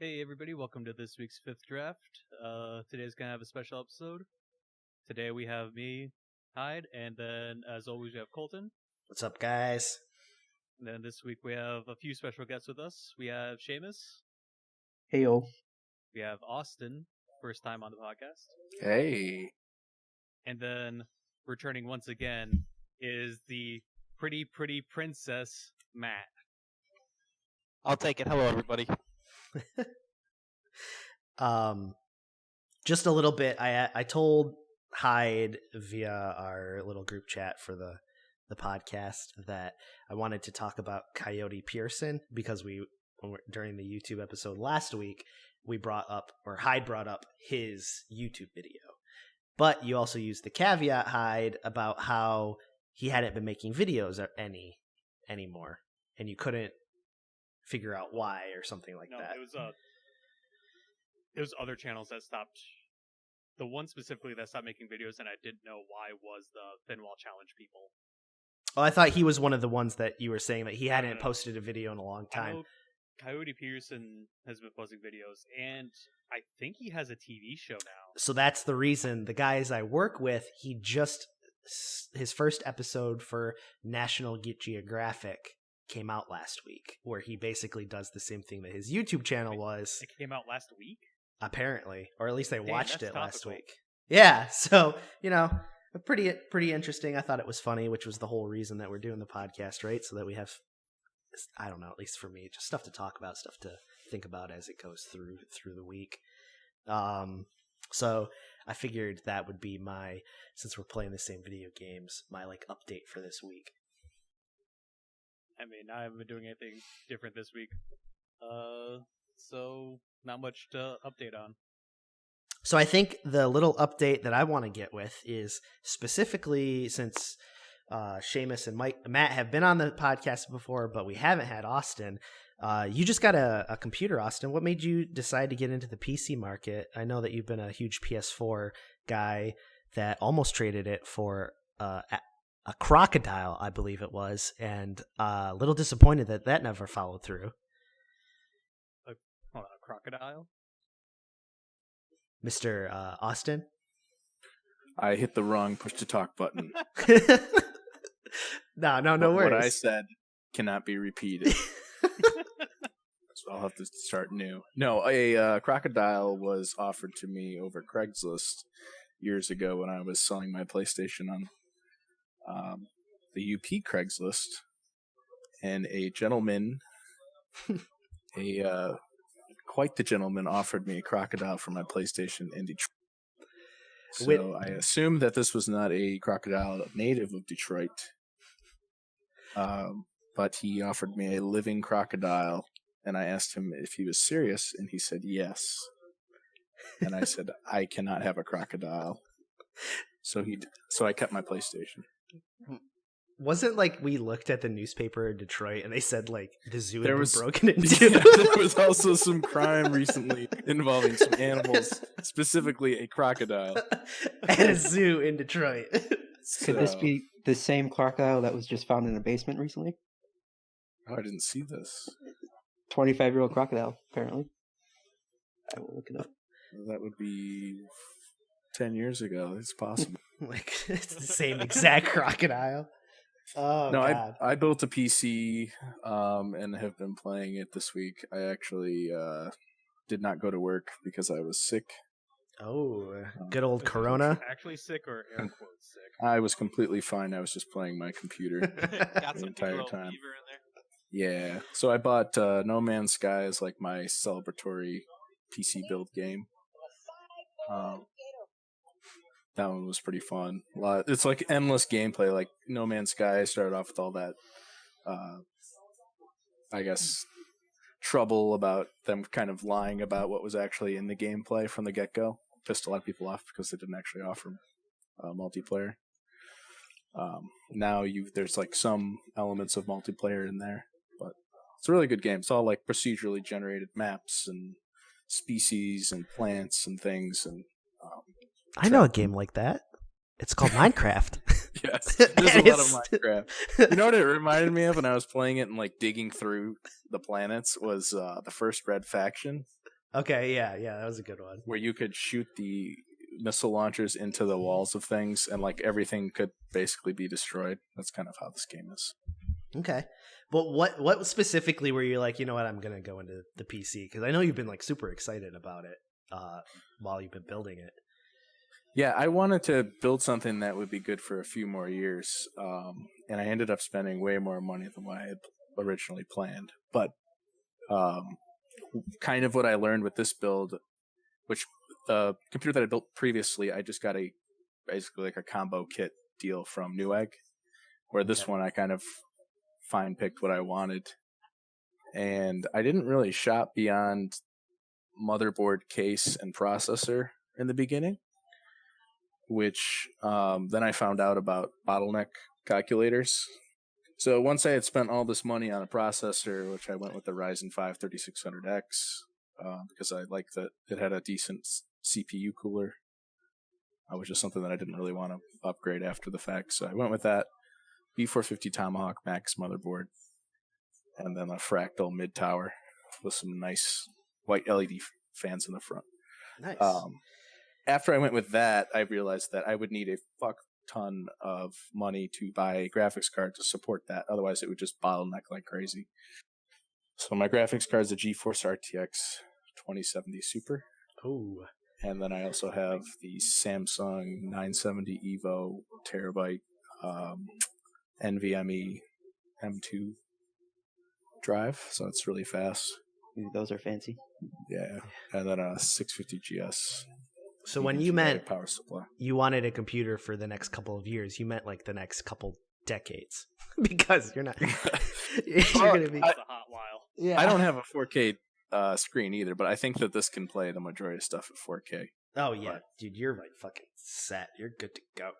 Hey everybody, welcome to this week's fifth draft. Today's gonna have a special episode. Today we have me, Hyde, and then as always we have Colton. What's up, guys? And then this week we have a few special guests with us. We have Seamus. Heyo. We have Austin, first time on the podcast. Hey. And then returning once again is the pretty princess, Matt. I'll take it. Hello, everybody. Just a little bit. I told Hyde via our little group chat for the podcast that I wanted to talk about Coyote Pearson because during the YouTube episode last week Hyde brought up his YouTube video, but you also used the caveat, Hyde, about how he hadn't been making videos anymore, and you couldn't figure out why or something like that. It was other channels that stopped. The one specifically that stopped making videos, and I didn't know why, was the Thin Wall Challenge people. Oh, I thought he was one of the ones that you were saying that he hadn't posted a video in a long I time. know Coyote Pearson has been posting videos, and I think he has a TV show now. So that's the reason. The guys I work with, his first episode for National Geographic came out last week, where he basically does the same thing that his YouTube channel was. It came out last week? Apparently, or at least I watched it last topical. week. Yeah, so, pretty interesting. I thought it was funny, which was the whole reason that we're doing the podcast, right? So that we have, I don't know, at least for me, just stuff to talk about, stuff to think about as it goes through the week. So I figured that would be since we're playing the same video games, my update for this week. I mean, I haven't been doing anything different this week. So not much to update on. So I think the little update that I want to get with is specifically since Seamus and Matt have been on the podcast before, but we haven't had Austin. You just got a computer, Austin. What made you decide to get into the PC market? I know that you've been a huge PS4 guy that almost traded it for a crocodile, I believe it was, and a little disappointed that never followed through. Hold on, a crocodile? Mr. Austin? I hit the wrong push to talk button. No worries. What I said cannot be repeated. So I'll have to start new. No, a crocodile was offered to me over Craigslist years ago when I was selling my PlayStation on the UP Craigslist, and a gentleman, quite the gentleman, offered me a crocodile for my PlayStation in Detroit. So I assumed that this was not a crocodile native of Detroit, but he offered me a living crocodile, and I asked him if he was serious, and he said yes. And I said, I cannot have a crocodile. So I kept my PlayStation. Wasn't we looked at the newspaper in Detroit and they said the zoo had been broken into? Yeah, there was also some crime recently involving some animals, specifically a crocodile. At a zoo in Detroit. Could this be the same crocodile that was just found in a basement recently? Oh, I didn't see this. 25-year-old crocodile, apparently. I will look it up. That would be 10 years ago. It's possible. It's the same exact crocodile. Oh, no, God. I built a PC and have been playing it this week. I actually did not go to work because I was sick. Oh, good old Corona. Actually sick or air quotes sick? I was completely fine. I was just playing my computer Got the some entire fever time. in there. Yeah. So I bought No Man's Sky as my celebratory PC build game. That one was pretty fun. It's endless gameplay. No Man's Sky started off with all that, I guess, trouble about them kind of lying about what was actually in the gameplay from the get-go. Pissed a lot of people off because they didn't actually offer multiplayer. Now there's some elements of multiplayer in there, but it's a really good game. It's all procedurally generated maps and species and plants and things, and I know a game like that. It's called Minecraft. Yes, there's a lot of Minecraft. You know what it reminded me of when I was playing it and digging through the planets was the first Red Faction. Okay, yeah, that was a good one. where you could shoot the missile launchers into the walls of things, and like everything could basically be destroyed. That's kind of how this game is. Okay, but what specifically were you like? You know what? I'm gonna go into the PC because I know you've been like super excited about it while you've been building it. Yeah, I wanted to build something that would be good for a few more years, and I ended up spending way more money than what I had originally planned. But kind of what I learned with this build, which the computer that I built previously, I just got basically like a combo kit deal from Newegg, where this one I kind of fine picked what I wanted, and I didn't really shop beyond motherboard, case, and processor in the beginning, which then I found out about bottleneck calculators. So once I had spent all this money on a processor, which I went with the Ryzen 5 3600X, because I liked that it had a decent CPU cooler, which is something that I didn't really want to upgrade after the fact. So I went with that B450 Tomahawk Max motherboard, and then a Fractal mid tower with some nice white LED fans in the front. Nice. After I went with that, I realized that I would need a fuck ton of money to buy a graphics card to support that. Otherwise, it would just bottleneck like crazy. So my graphics card is a GeForce RTX 2070 Super. Ooh. And then I also have the Samsung 970 EVO terabyte NVMe M2 drive. So it's really fast. Ooh, those are fancy. Yeah. And then a 650 GS. So when you meant power supply, you wanted a computer for the next couple of years, you meant like the next couple decades, because you're not. You're gonna be. It's a hot while. Yeah. I don't have a 4K screen either, but I think that this can play the majority of stuff at 4K. Oh yeah, dude, you're like fucking set. You're good to go.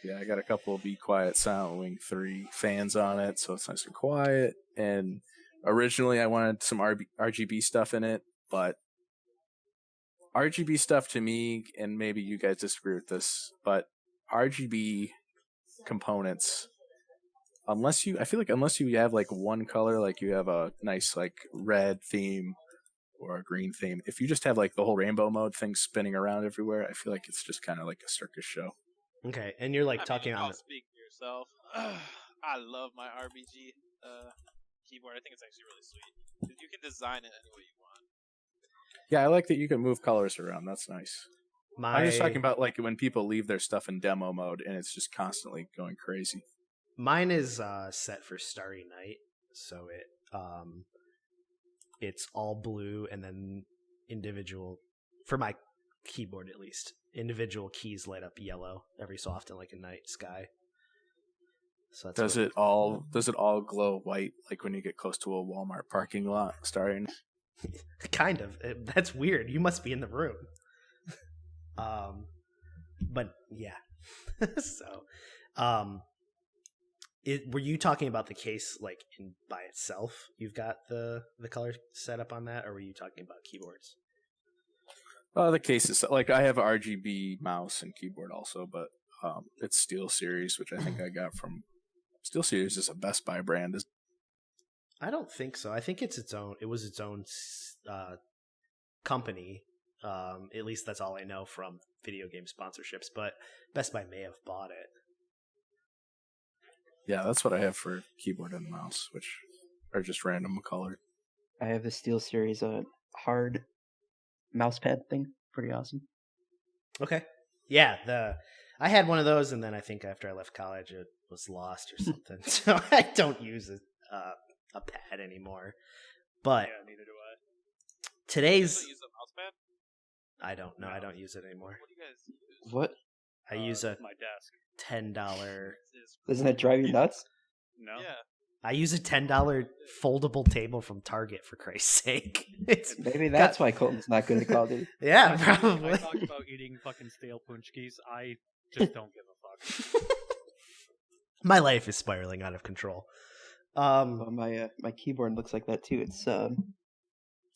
Yeah, I got a couple of Be Quiet Silent Wing 3 fans on it, so it's nice and quiet. And originally I wanted some RGB stuff in it, but RGB stuff to me, and maybe you guys disagree with this, but RGB components, unless you have like one color, like you have a nice like red theme or a green theme, if you just have like the whole rainbow mode thing spinning around everywhere, I feel like it's just kind of like a circus show. Okay, and you're like I talking mean, on. I'll speak for yourself. I love my RBG keyboard. I think it's actually really sweet. You can design it any way you want. Yeah, I like that you can move colors around. That's nice. My, I'm just talking about like when people leave their stuff in demo mode and it's just constantly going crazy. Mine is set for Starry Night, so it's all blue, and then individual, for my keyboard at least, individual keys light up yellow every so often, like a night sky. So that's Does it all glow white like when you get close to a Walmart parking lot? Starting. kind of. That's weird. You must be in the room. But yeah. So, were you talking about the case like by itself? You've got the color set up on that, or were you talking about keyboards? The case is like I have a RGB mouse and keyboard also, but it's SteelSeries, which I think I got from SteelSeries is a Best Buy brand. I don't think so. I think it's its own. It was its own company. At least that's all I know from video game sponsorships. But Best Buy may have bought it. Yeah, that's what I have for keyboard and mouse, which are just random colored. I have the SteelSeries hard mouse pad thing. Pretty awesome. Okay. Yeah, I had one of those, and then I think after I left college, it was lost or something. So I don't use a pad anymore. But Yeah, neither do I. today's, You still use a mouse pad? I don't know. I don't use it anymore. What do you guys use? What? I use a my desk. $10. Doesn't it drive you nuts? No. Yeah. I use a $10 foldable table from Target, for Christ's sake. It's Maybe that's why Colton's not good at Call of Duty. yeah, I probably. talk about eating fucking stale punchkis. I just don't give a fuck. My life is spiraling out of control. Well, my keyboard looks like that too. It's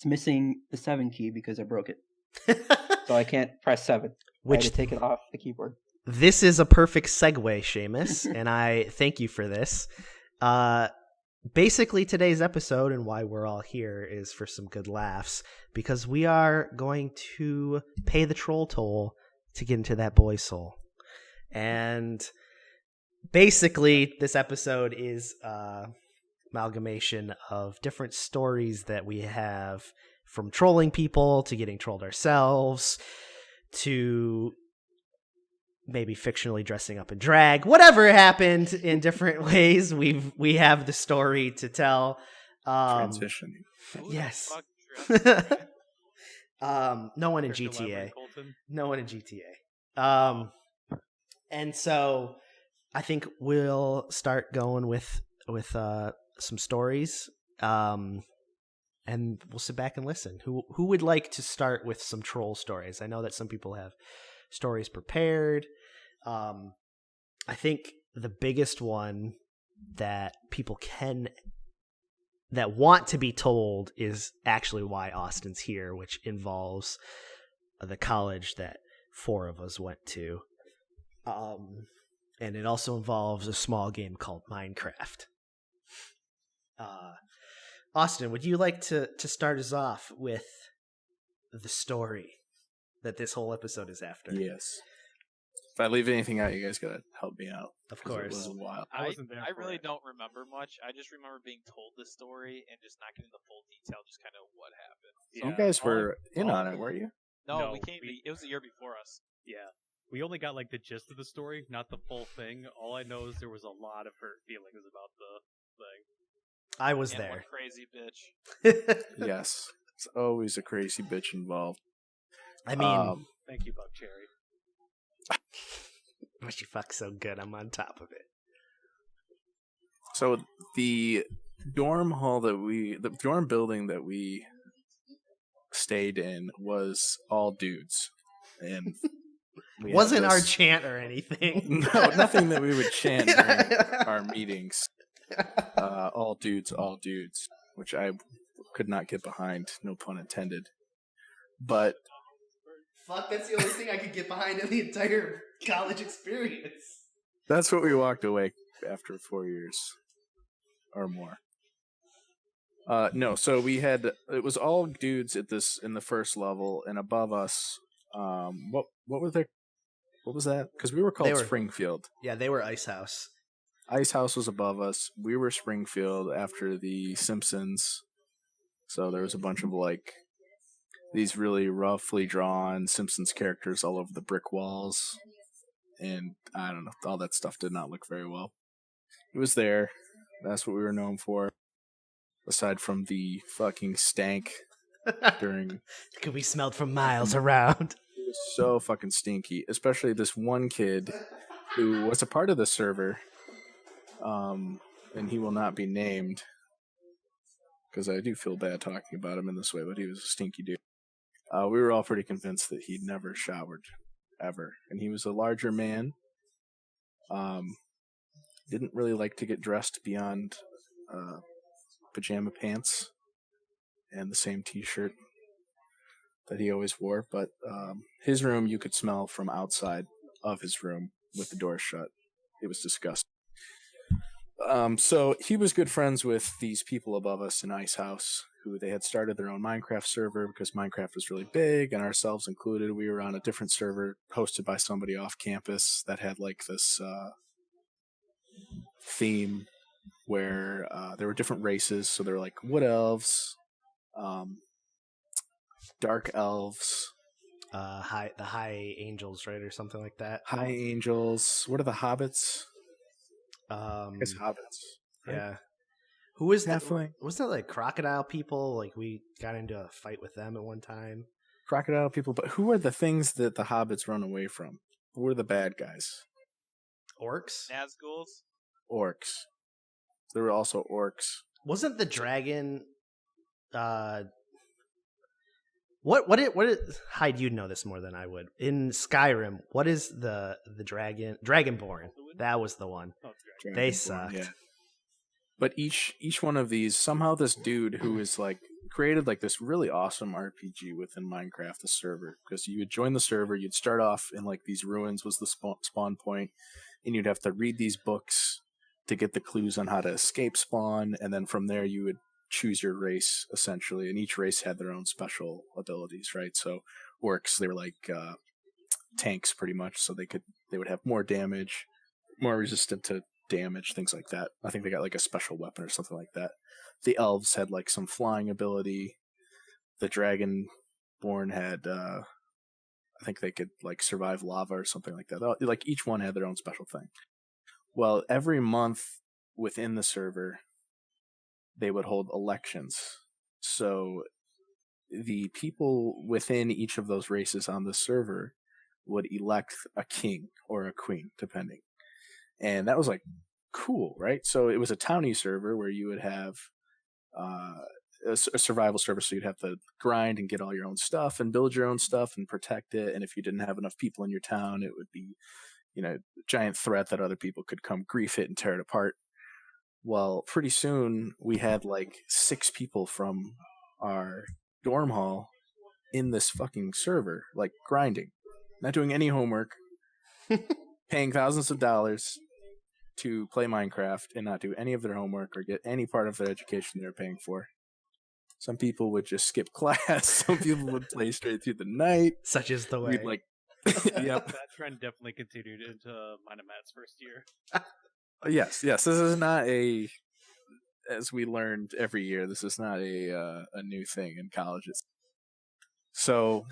missing the 7 key because I broke it, so I can't press 7. I Which had to take it off the keyboard. this is a perfect segue, Seamus, and I thank you for this. basically today's episode and why we're all here is for some good laughs, because we are going to pay the troll toll to get into that boy's soul. And basically this episode is amalgamation of different stories that we have, from trolling people to getting trolled ourselves to maybe fictionally dressing up in drag. Whatever happened in different ways, we have the story to tell. Transitioning. Who the Yes. fuck dressed up? No one in Character GTA. elaborate, Colton. No one in GTA. And so I think we'll start going with some stories. And we'll sit back and listen. Who would like to start with some troll stories? I know that some people have stories prepared. I think the biggest one that people that want to be told is actually why Austin's here, which involves the college that 4 of us went to. And it also involves a small game called Minecraft. Austin, would you like to start us off with the story that this whole episode is after? Yes. If I leave anything out, you guys gotta help me out. Of 'cause It course. was a while. I wasn't there. I for really it. don't remember much. I just remember being told this story and just not getting the full detail, just kind of what happened. Yeah. You guys all I- were in all- on it, weren't you? No, No, we came. we- It was the year before us. Yeah. We only got like the gist of the story, not the full thing. All I know is there was a lot of hurt feelings about the thing. I was And one there. crazy bitch. Yes. It's always a crazy bitch involved. I mean, Thank you, Buck Cherry. she fucks so good. I'm on top of it. So the dorm building that we stayed in was all dudes, and we had Wasn't our this- chant or anything. no, nothing that we would chant during our meetings. All dudes, which I could not get behind. No pun intended. But Fuck, that's the only thing I could get behind in the entire college experience. that's what we walked away after 4 years or more. No, so it was all dudes in the first level, and above us, what was that? Because we were called They were- Springfield. Yeah, they were Ice House. Ice House was above us. We were Springfield after the Simpsons. So there was a bunch of like these really roughly drawn Simpsons characters all over the brick walls. And I don't know, all that stuff did not look very well. It was there. That's what we were known for. Aside from the fucking stank during Could be smelled from miles around. it was so fucking stinky. Especially this one kid who was a part of the server. And he will not be named because I do feel bad talking about him in this way, but he was a stinky dude. We were all pretty convinced that he'd never showered ever, and he was a larger man. Didn't really like to get dressed beyond pajama pants and the same t-shirt that he always wore, but his room you could smell from outside of his room with the door shut. It was disgusting. So he was good friends with these people above us in Ice House, who they had started their own Minecraft server because Minecraft was really big, and ourselves included. We were on a different server hosted by somebody off campus that had like this theme where there were different races. So there were like wood elves, dark elves, The high angels, right, or something like that. high angels. What are the hobbits? Um, I guess hobbits. right? yeah. Who was that? Definitely. Wasn't that like crocodile people? Like we got into a fight with them at one time. Crocodile people, but who are the things that the hobbits run away from? Who are the bad guys? Orcs. Nazguls. Orcs. There were also orcs. Wasn't the dragon? What Hyde, you'd know this more than I would. In Skyrim, what is the dragon? Dragonborn. That was the one. Oh, it's great. They Dragonborn, sucked. But each one of these, somehow this dude who is like created like this really awesome RPG within Minecraft, the server, because you would join the server, you'd start off in like these ruins was the spawn point, and you'd have to read these books to get the clues on how to escape spawn, and then from there you would choose your race essentially, and each race had their own special abilities, right? So orcs, they were like tanks pretty much, so they would have more damage, more resistant to damage, things like that. I think they got like a special weapon or something like that. The elves had like some flying ability. The dragonborn had I think they could like survive lava or something like that. Like each one had their own special thing. Well, every month within the server they would hold elections. So the people within each of those races on the server would elect a king or a queen, depending. And that was like cool, right? So it was a townie server where you would have a survival server, so you'd have to grind and get all your own stuff and build your own stuff and protect it. And if you didn't have enough people in your town, it would be, a giant threat that other people could come grief it and tear it apart. Well, pretty soon we had like 6 people from our dorm hall in this fucking server, like grinding, not doing any homework, paying thousands of dollars to play Minecraft and not do any of their homework or get any part of their education they're paying for. Some people would just skip class. Some people would play straight through the night. Such is the way. We'd like, yep. That trend definitely continued into mine and Matt's first year. Yes. This is not as we learned every year, this is not a new thing in colleges. So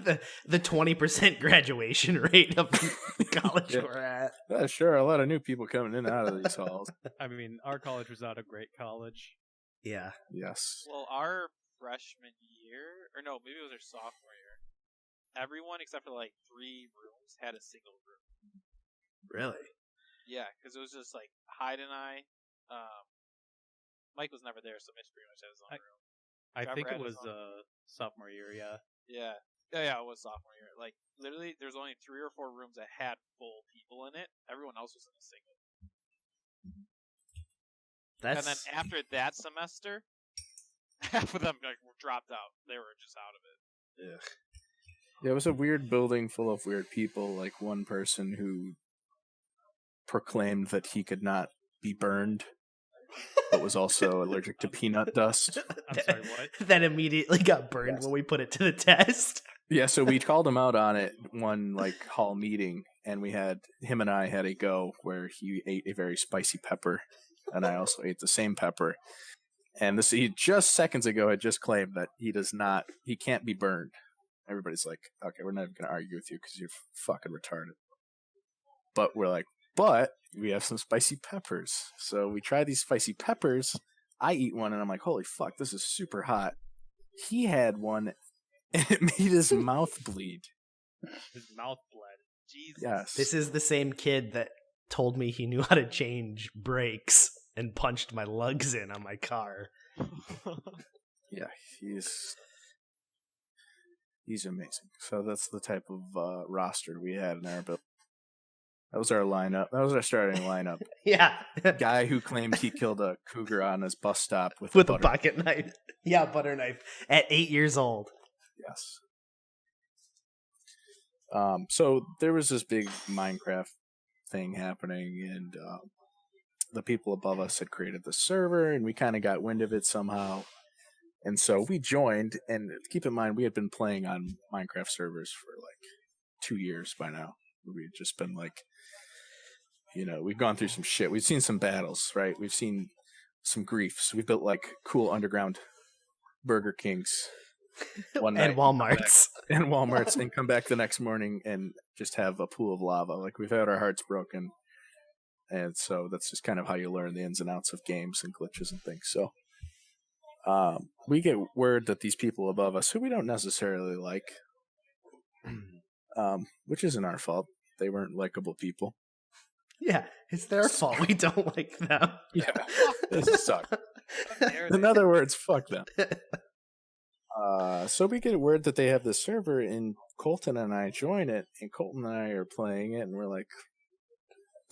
the 20% graduation rate of the college Yeah. we're at. Sure, a lot of new people coming in and out of these halls. I mean, our college was not a great college. Yeah. Yes. Well, our freshman year, or no, maybe it was our sophomore year. Everyone except for like 3 rooms had a single room. Really? Yeah, because it was just like Hyde and I. Mike was never there, so Mitch pretty much had his own room. I Trevor think it had his was own. sophomore year, yeah. Yeah, it was sophomore year. Like literally, there's only 3 or 4 rooms that had full people in it. Everyone else was in a single. That's... And then after that semester, half of them like were dropped out. They were just out of it. Ugh. Yeah, it was a weird building full of weird people. Like one person who proclaimed that he could not be burned, but was also allergic to peanut dust. I'm sorry, what? That immediately got burned Yes. when we put it to the test. Yeah, so we called him out on it one like hall meeting, and him and I had a go where he ate a very spicy pepper, and I also ate the same pepper. And he just seconds ago had just claimed that he can't be burned. Everybody's like, okay, we're not even gonna argue with you because you're fucking retarded. But we're like, but we have some spicy peppers. So we try these spicy peppers. I eat one and I'm like, holy fuck, this is super hot. He had one and it made his mouth bleed. His mouth bled. Jesus. Yes. This is the same kid that told me he knew how to change brakes and punched my lugs in on my car. Yeah, he's amazing. So that's the type of roster we had in our build. That was our lineup. That was our starting lineup. Yeah. Guy who claimed he killed a cougar on his bus stop with a butter. pocket knife. Yeah, butter knife. At 8 years old. Yes. So there was this big Minecraft thing happening, and the people above us had created the server, and we kind of got wind of it somehow. And so we joined, and keep in mind, we had been playing on Minecraft servers for like 2 years by now. We had just been like, we've gone through some shit. We've seen some battles, right? We've seen some griefs. We built like cool underground Burger Kings one night. And Walmarts. And Walmarts, and come back the next morning and just have a pool of lava. Like, we've had our hearts broken. And so that's just kind of how you learn the ins and outs of games and glitches and things. So we get word that these people above us, who we don't necessarily like, which isn't our fault. They weren't likable people. Yeah, it's their fault we don't like them. Yeah, this sucks. In other words, fuck them. So we get word that they have this server, and Colton and I join it, and Colton and I are playing it, and we're like,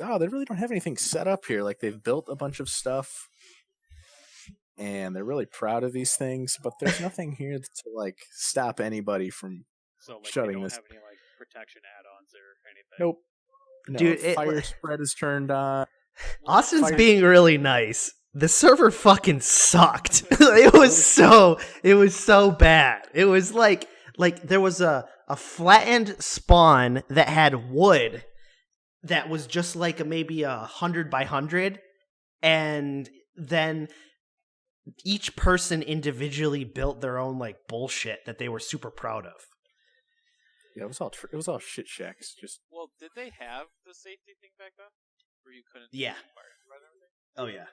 oh, they really don't have anything set up here. Like, they've built a bunch of stuff, and they're really proud of these things, but there's nothing here to, like, stop anybody from So, like, shutting they don't this. have any, like, protection add-ons or anything. Nope. No, Dude, fire spread is turned on. Austin's Fire- being really nice. The server fucking sucked. It was so bad. It was like there was a flattened spawn that had wood that was just like maybe 100 by 100, and then each person individually built their own like bullshit that they were super proud of. Yeah, it was all shit shacks. Just Well, did they have the safety thing back then? Where you couldn't Yeah. be fired by everything? Oh yeah.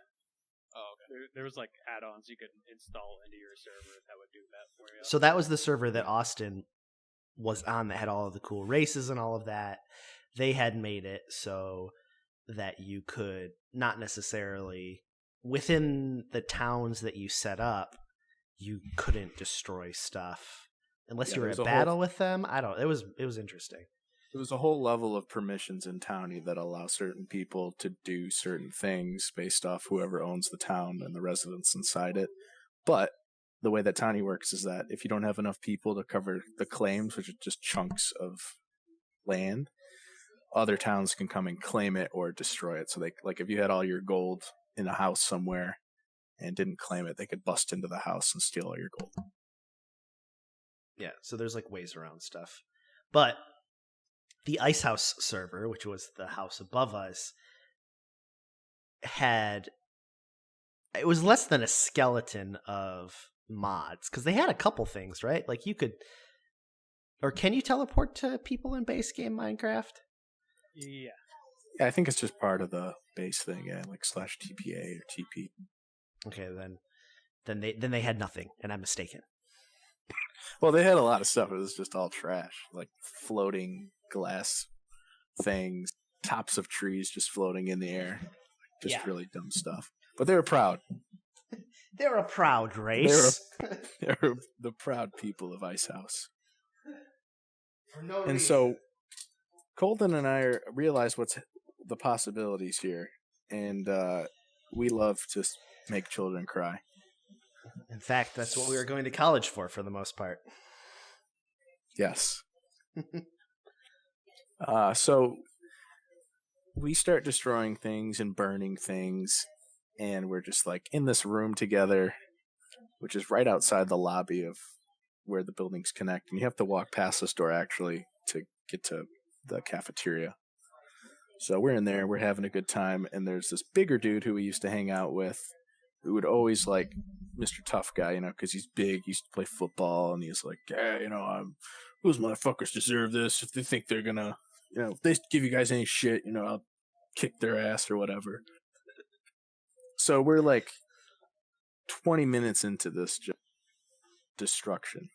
Oh, okay. There was like add-ons you could install into your server that would do that for you. So that was the server that Austin was on that had all of the cool races and all of that. They had made it so that you could not necessarily within the towns that you set up, you couldn't destroy stuff unless Yeah, you were there's at a whole- battle with them. I don't. It was interesting. there was a whole level of permissions in Townie that allow certain people to do certain things based off whoever owns the town and the residents inside it. But the way that Townie works is that if you don't have enough people to cover the claims, which are just chunks of land, other towns can come and claim it or destroy it. So they like if you had all your gold in a house somewhere and didn't claim it, they could bust into the house and steal all your gold. Yeah, so there's like ways around stuff. But the Ice House server, which was the house above us, it was less than a skeleton of mods because they had a couple things, right? Like you could, or can you teleport to people in base game Minecraft? Yeah. Yeah, I think it's just part of the base thing, yeah, like /TPA or TP. Okay, then they had nothing, and I'm mistaken. Well, they had a lot of stuff. It was just all trash, like floating glass things, tops of trees just floating in the air, just Yeah. really dumb stuff. But they were proud. They're a proud race. They were the proud people of Ice House. For no And so, Colton and I realized what's the possibilities here, and we love to make children cry. In fact, that's what we were going to college for the most part. Yes. So we start destroying things and burning things, and we're just like in this room together, which is right outside the lobby of where the buildings connect. And you have to walk past this door actually to get to the cafeteria. So we're in there, we're having a good time, and there's this bigger dude who we used to hang out with who would always like Mr. Tough Guy, you know, because he's big, he used to play football, and he's like, yeah, you know, those motherfuckers deserve this. If they think they're gonna, you know, if they give you guys any shit, you know, I'll kick their ass or whatever. So we're like 20 minutes into this destruction.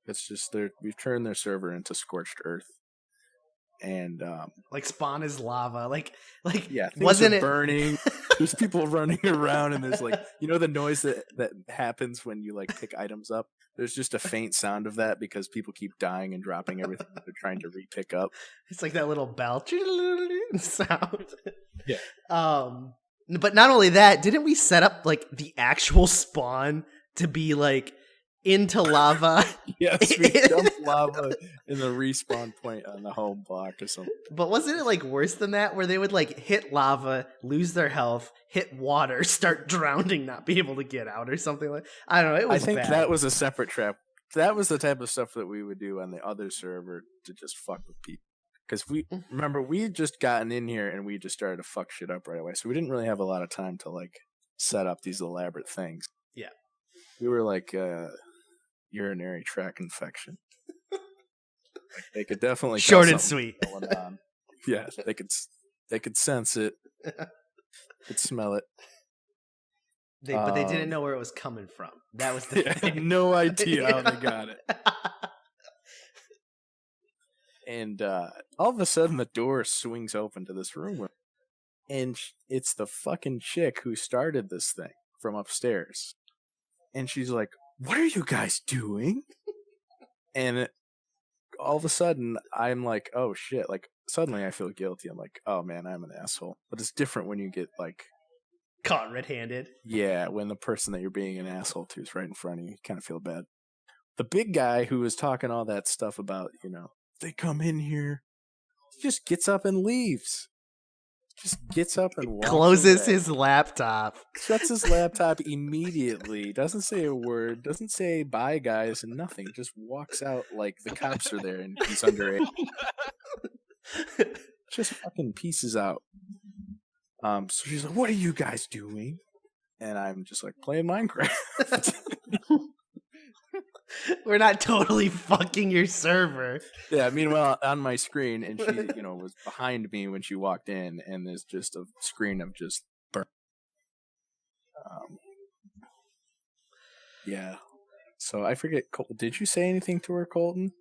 It's just we've turned their server into scorched earth. And Like spawn is lava. Like yeah, things wasn't are it burning? There's people running around, and there's like, you know, the noise that happens when you like pick items up. There's just a faint sound of that because people keep dying and dropping everything that they're trying to re-pick up. It's like that little bell sound. Yeah. But not only that, didn't we set up like the actual spawn to be like into lava? Yes, we dumped lava in the respawn point on the home block or something. But wasn't it like worse than that, where they would like hit lava, lose their health, hit water, start drowning, not be able to get out or something like? I don't know. It was I think bad. that was a separate trap. That was the type of stuff that we would do on the other server to just fuck with people. Because we remember we had just gotten in here and we just started to fuck shit up right away. So we didn't really have a lot of time to like set up these elaborate things. Yeah. We were like urinary tract infection. They could definitely tell Short and something sweet. going on. Yeah, they could sense it. Could smell it. But they didn't know where it was coming from. That was the I thing. had no idea how they got it. And all of a sudden, the door swings open to this room. And it's the fucking chick who started this thing from upstairs. And she's like, what are you guys doing? And all of a sudden, I'm like, oh shit. Like, suddenly I feel guilty. I'm like, oh man, I'm an asshole. But it's different when you get like, Caught red-handed. yeah, when the person that you're being an asshole to is right in front of you, you kind of feel bad. The big guy who was talking all that stuff about, you know, they come in here, he just gets up and leaves. just gets up and walks Closes away. his laptop. Shuts his laptop immediately. Doesn't say a word. Doesn't say bye, guys, and nothing. Just walks out like the cops are there and he's underage. Just fucking pieces out. So she's like, "What are you guys doing?" And I'm just like, "Playing Minecraft." We're not totally fucking your server. Yeah. Meanwhile, on my screen, and she, was behind me when she walked in, and there's just a screen of just burn. Yeah. So I forget. Did you say anything to her, Colton?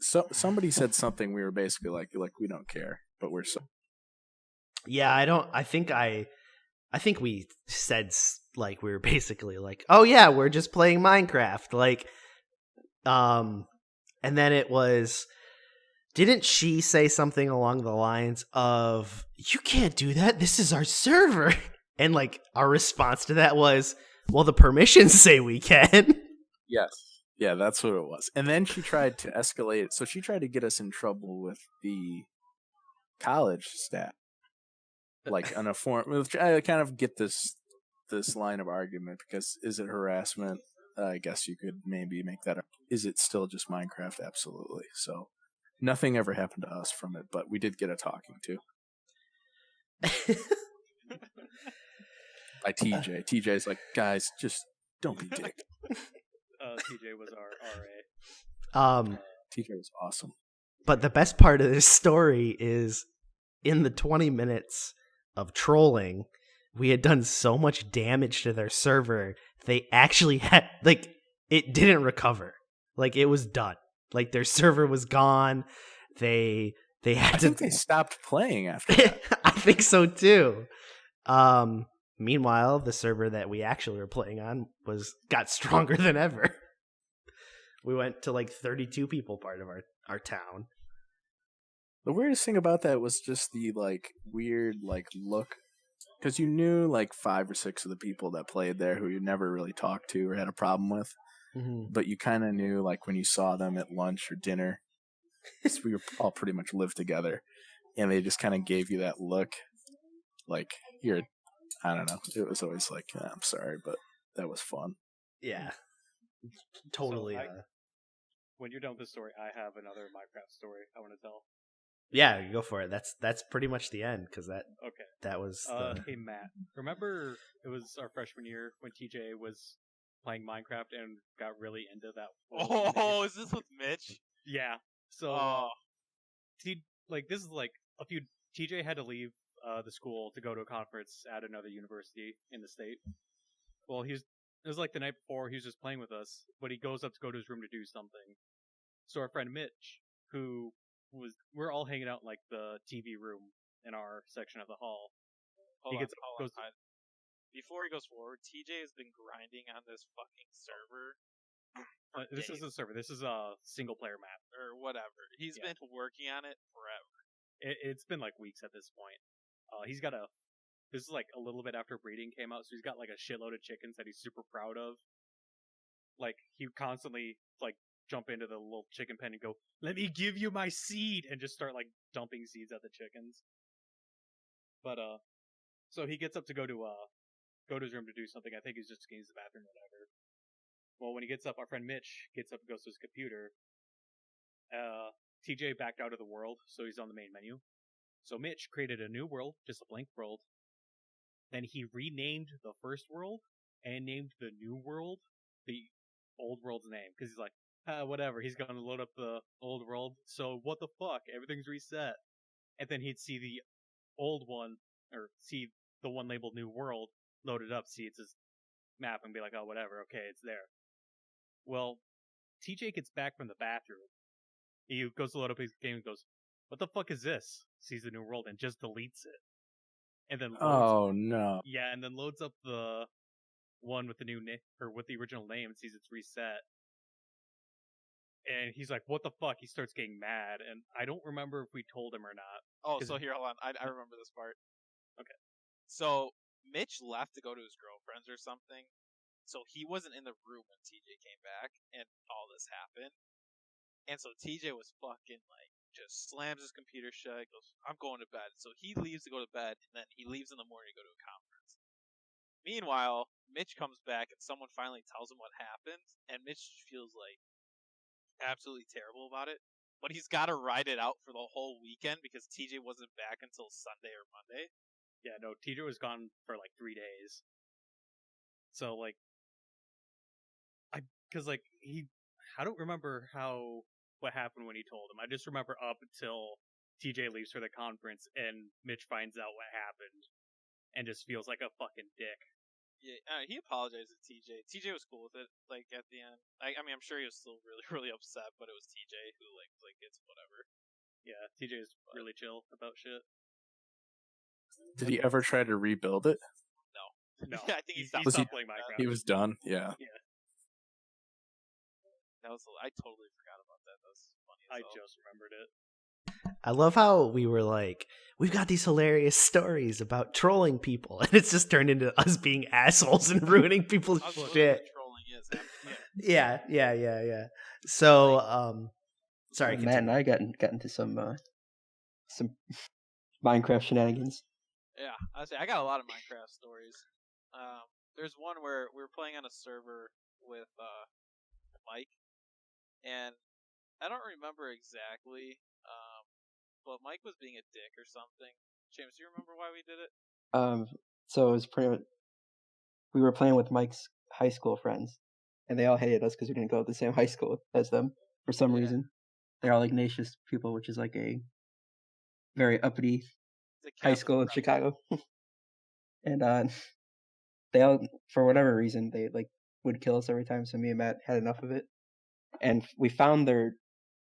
Somebody said something. We were basically like we don't care, but we're so. Yeah, I think we said like we were basically like, oh yeah, we're just playing Minecraft, like, and then it was. Didn't she say something along the lines of, "You can't do that. This is our server," and like our response to that was, "Well, the permissions say we can." Yes. Yeah, that's what it was. And then she tried to escalate it. So she tried to get us in trouble with the college staff. Like on a form. I kind of get this line of argument because is it harassment? I guess you could maybe make that up. Is it still just Minecraft? Absolutely. So nothing ever happened to us from it, but we did get a talking to. By TJ. TJ's like, guys, just don't be dick. TJ was our RA. TJ was awesome. But the best part of this story is in the 20 minutes of trolling, we had done so much damage to their server, they actually had, like, it didn't recover. Like, it was done. Like, their server was gone. They had I think they stopped playing after that. I think so, too. Meanwhile, the server that we actually were playing on got stronger than ever. We went to like 32 people part of our town. The weirdest thing about that was just the like weird like look, because you knew like 5 or 6 of the people that played there who you never really talked to or had a problem with, but you kind of knew like when you saw them at lunch or dinner, because we were all pretty much lived together, and they just kind of gave you that look, like you're, I don't know. It was always like, I'm sorry, but that was fun. Yeah, totally. So when you're done with this story, I have another Minecraft story I want to tell. Yeah, go for it. That's pretty much the end because that was. Hey Matt, remember it was our freshman year when TJ was playing Minecraft and got really into that. Oh, is this with Mitch? Yeah. So, this is like a few. TJ had to leave the school to go to a conference at another university in the state. Well, it was like the night before. He was just playing with us, but he goes up to go to his room to do something. So our friend Mitch, we're all hanging out in like the TV room in our section of the hall. Hold on. Before he goes forward, TJ has been grinding on this fucking server. This is a server. This is a single player map or whatever. He's been working on it forever. It's been like weeks at this point. He's got this is like a little bit after breeding came out, so he's got like a shitload of chickens that he's super proud of. Like he constantly like jump into the little chicken pen and go, "Let me give you my seed," and just start like dumping seeds at the chickens. But so he gets up to go to his room to do something. I think he's just going to use the bathroom or whatever. Well, when he gets up, our friend Mitch gets up and goes to his computer. TJ backed out of the world, so he's on the main menu. So Mitch created a new world, just a blank world. Then he renamed the first world and named the new world the old world's name. Because he's like, whatever, he's going to load up the old world. So what the fuck? Everything's reset. And then he'd see the old one, or see the one labeled new world, loaded up, see it's his map, and be like, oh, whatever, okay, it's there. Well, TJ gets back from the bathroom. He goes to load up his game and goes, what the fuck is this? Sees the new world and just deletes it. And then no. Yeah, and then loads up the one with the new name, or with the original name, and sees it's reset. And he's like, what the fuck? He starts getting mad, and I don't remember if we told him or not. Oh, so here, hold on. I remember this part. Okay. So, Mitch left to go to his girlfriend's or something, so he wasn't in the room when TJ came back, and all this happened. And so TJ was fucking, like, just slams his computer shut. He goes, "I'm going to bed." So he leaves to go to bed, and then he leaves in the morning to go to a conference. Meanwhile, Mitch comes back, and someone finally tells him what happened, and Mitch feels like absolutely terrible about it. But he's got to ride it out for the whole weekend because TJ wasn't back until Sunday or Monday. Yeah, no, TJ was gone for like 3 days. So like, I don't remember what happened when he told him. I just remember up until TJ leaves for the conference and Mitch finds out what happened, and just feels like a fucking dick. Yeah, he apologized to TJ. TJ was cool with it. Like at the end, I mean, I'm sure he was still really, really upset, but it was TJ who like it's whatever. Yeah, TJ is really chill about shit. Did he ever try to rebuild it? No, Yeah, I think he stopped playing Minecraft. He was done. Yeah. That was I totally forgot about that. That was funny. I just remembered it. I love how we were like, we've got these hilarious stories about trolling people, and it's just turned into us being assholes and ruining people's shit. Trolling is Yeah. So, sorry, Matt and I got into some Minecraft shenanigans. Yeah, I got a lot of Minecraft stories. There's one where we were playing on a server with Mike, and I don't remember exactly, but Mike was being a dick or something. James, do you remember why we did it? So it was pretty much, we were playing with Mike's high school friends, and they all hated us because we didn't go to the same high school as them for some reason. They're all Ignatius people, which is like a very uppity high school in Chicago. And they all, for whatever reason, they like would kill us every time. So me and Matt had enough of it, and we found their,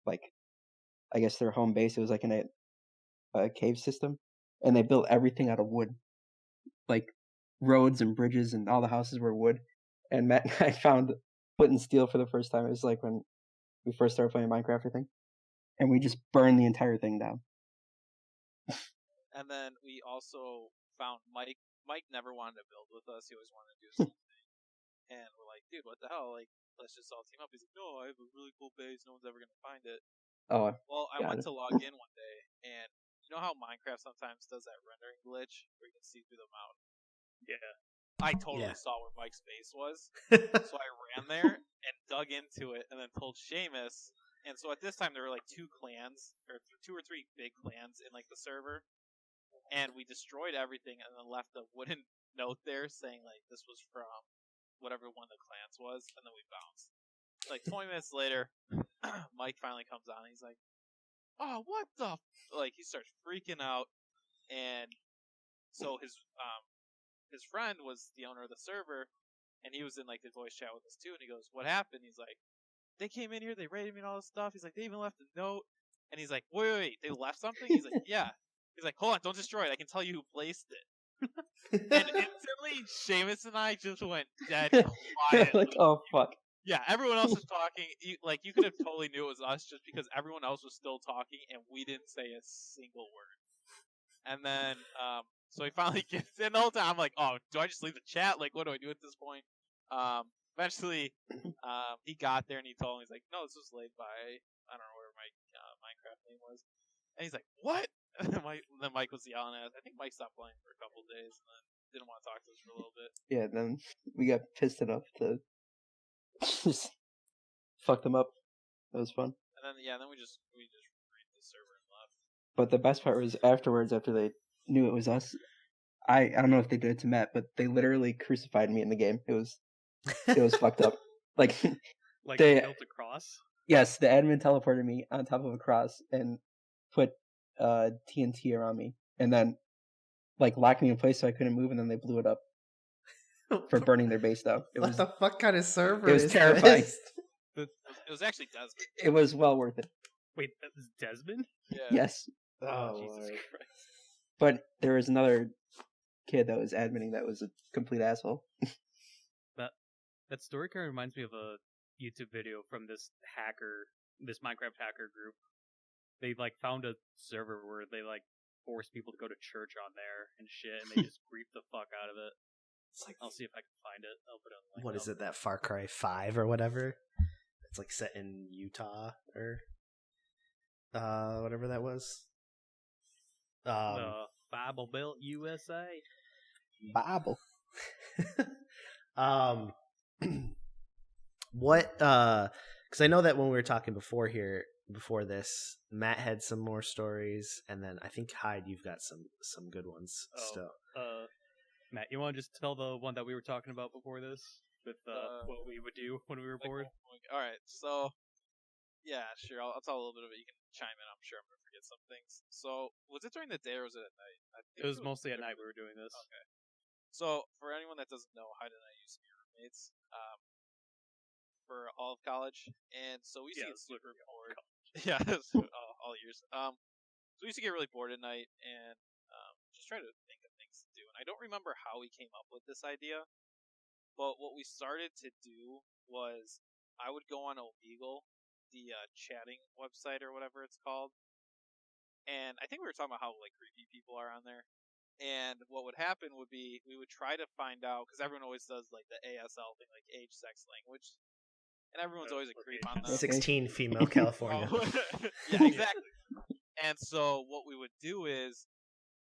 like, I guess their home base. It was like in a cave system, and they built everything out of wood, like roads and bridges, and all the houses were wood. And Matt and I found flint and steel for the first time. It was like when we first started playing Minecraft, I think, and we just burned the entire thing down. And then we also found Mike. Mike never wanted to build with us. He always wanted to do something. And we're like, dude, what the hell? Like, let's just all team up. He's like, no, I have a really cool base. No one's ever going to find it. Oh, well, I went to log in one day, and you know how Minecraft sometimes does that rendering glitch where you can see through the mountain? Yeah. I totally saw where Mike's base was. So I ran there and dug into it and then told Seamus. And so at this time, there were like 2 clans, or 2 or 3 big clans in like the server. And we destroyed everything and then left a wooden note there saying like this was from whatever one of the clans was, and then we bounced. Like 20 minutes later, Mike finally comes on. And he's like, "Oh, what the?" Like he starts freaking out, and so his friend was the owner of the server, and he was in like the voice chat with us too. And he goes, "What happened?" He's like, "They came in here, they raided me and all this stuff." He's like, "They even left a note." And he's like, "Wait, they left something?" He's like, "Yeah." He's like, "Hold on, don't destroy it. I can tell you who placed it." And instantly, Seamus and I just went dead quiet. Like, oh fuck. Yeah, everyone else was talking. You could have totally knew it was us just because everyone else was still talking and we didn't say a single word. And then, so he finally gets in the whole time. I'm like, oh, do I just leave the chat? Like, what do I do at this point? Eventually, he got there and he told me, he's like, no, this was laid by, I don't know where my Minecraft name was. And he's like, what? And then Mike was yelling at us. I think Mike stopped playing for a couple of days and then didn't want to talk to us for a little bit. Yeah, then we got pissed enough to just fuck them up. That was fun. And then then we just raided the server and left. But the best part was afterwards, after they knew it was us. I don't know if they did it to Matt, but they literally crucified me in the game. It was fucked up. Like they built a cross. Yes, the admin teleported me on top of a cross and put TNT around me, and then like locked me in place so I couldn't move, and then they blew it up for burning their base down. What the fuck kind of server? It was terrifying. It was actually Desmond. It was well worth it. Wait, that was Desmond? Yeah. Yes. Oh, Jesus Christ. But there was another kid that was adminning that was a complete asshole. That story kind of reminds me of a YouTube video from this Minecraft hacker group. They like found a server where they like forced people to go to church on there and shit, and they just creeped the fuck out of it. It's like, I'll see if I can find it. I'll put it on. What is it? That Far Cry 5 or whatever? It's like set in Utah or whatever that was. The Bible Belt USA. Bible. What? Because I know that when we were talking before this, Matt had some more stories, and then I think Hyde, you've got some good ones still. Matt, you want to just tell the one that we were talking about before this with what we would do when we were bored? All right, so yeah, sure. I'll tell a little bit of it. You can chime in. I'm sure I'm gonna forget some things. So, was it during the day or was it at night? I think It was mostly at night we were doing this. Okay. So, for anyone that doesn't know, Hyde and I used to be roommates for all of college, and so we used to get super bored. Yeah, all years. So we used to get really bored at night and just try to think of things to do. And I don't remember how we came up with this idea, but what we started to do was I would go on Omegle, the chatting website or whatever it's called, and I think we were talking about how like creepy people are on there. And what would happen would be we would try to find out, because everyone always does like the ASL thing, like age, sex, language, and everyone's always a creep on that. 16 female California. Yeah, exactly. And so what we would do is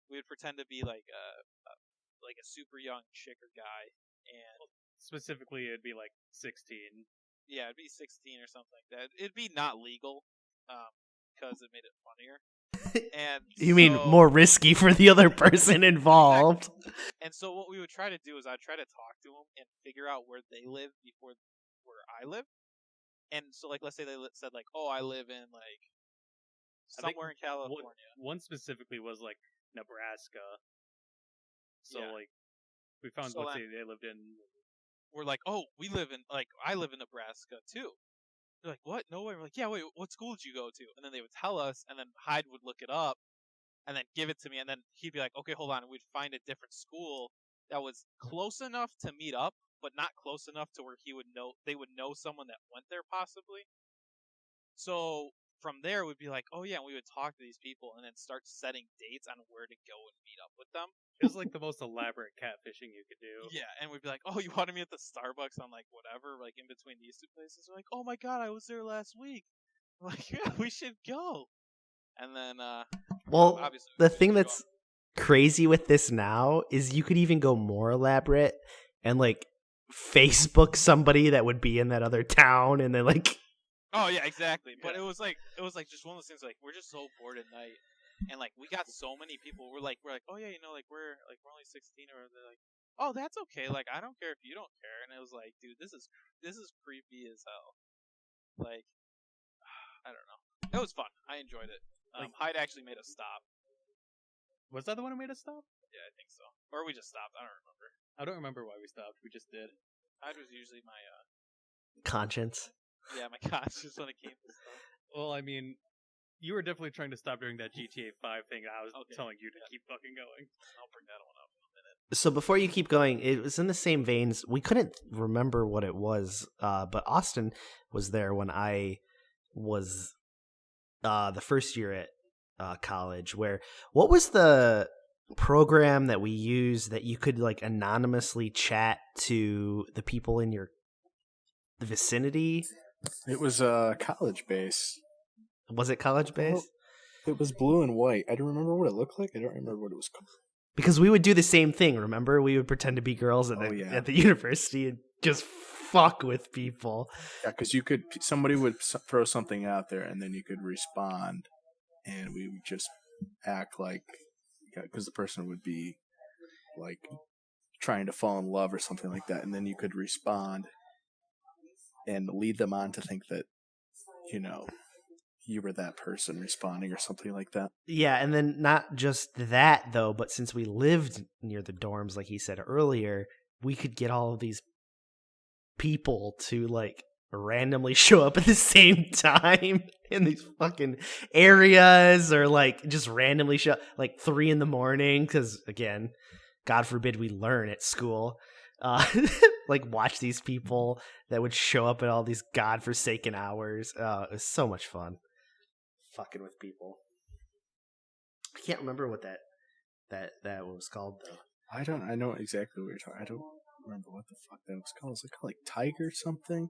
we would pretend to be like a super young chick or guy, and Specifically, it'd be like 16. yeah, it'd be 16 or something like that. It'd be not legal, because it made it funnier. And You mean more risky for the other person involved? And so what we would try to do is I'd try to talk to them and figure out where they live before where I live. And so, like, let's say they said, like, oh, I live in, like, somewhere in California. One specifically was, like, Nebraska. So, Yeah. like, we found, So let's then- say they lived in... We're like, oh, we live in, like, I live in Nebraska, too. They're like, what? No way. We're like, yeah, wait, what school did you go to? And then they would tell us, and then Hyde would look it up, and then give it to me, and then he'd be like, okay, hold on, and we'd find a different school that was close enough to meet up, but not close enough to where they would know someone that went there possibly. So from there, we'd be like, oh yeah, and we would talk to these people, and then start setting dates on where to go and meet up with them. It was like the most elaborate catfishing you could do. Yeah, and we'd be like, oh, you wanted me at the Starbucks on like whatever, like in between these two places. We're like, oh my god, I was there last week. We're like, yeah, we should go. And then, Well, obviously, the we thing should go. that's crazy with this now is you could even go more elaborate and like Facebook somebody that would be in that other town, and then like Oh yeah, exactly. But it was like just one of those things. Like we're just so bored at night, and like we got so many people. We're like, oh yeah, you know, like we're only 16, or they're like, oh that's okay. Like I don't care if you don't care. And it was like, dude, this is creepy as hell. Like I don't know. It was fun. I enjoyed it. Hyde actually made us stop. Was that the one who made us stop? Yeah, I think so. Or we just stopped. I don't remember. I don't remember why we stopped. We just did. Hyde was usually my conscience. yeah, my conscience when it came to stuff. Well, I mean, you were definitely trying to stop during that GTA 5 thing. I was Okay. telling you to keep fucking going. I'll bring that one up in a minute. So before you keep going, it was in the same veins. We couldn't remember what it was, but Austin was there when I was the first year at college. What was the program that we used that you could like anonymously chat to the people in your vicinity? It was college base. Was it college based? It was blue and white. I don't remember what it looked like. I don't remember what it was called. Because we would do the same thing, remember? We would pretend to be girls at the university and just fuck with people. Yeah, because somebody would throw something out there, and then you could respond, and we would just act like, because the person would be like trying to fall in love or something like that, and then you could respond and lead them on to think that, you were that person responding or something like that. Yeah, and then not just that, though, but since we lived near the dorms, like he said earlier, we could get all of these people to, like, randomly show up at the same time in these fucking areas, or, like, just randomly show up, like, 3 a.m, because, again, God forbid we learn at school. Like, watch these people that would show up at all these godforsaken hours. It was so much fun. Fucking with people. I can't remember what that was called though. I know exactly what you're talking. I don't remember what the fuck that was called. Was it called like Tiger something?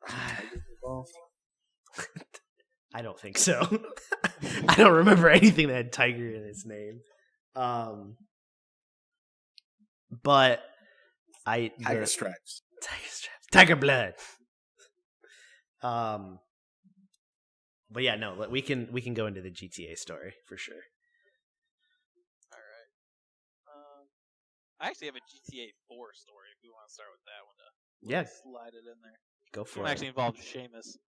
Tiger involved? I don't think so. I don't remember anything that had Tiger in its name. But Tiger Stripes. Tiger Blood. But yeah, no, we can go into the GTA story for sure. All right. I actually have a GTA 4 story if we want to start with that one. Yeah, Slide it in there. go This for one it. actually involved Seamus.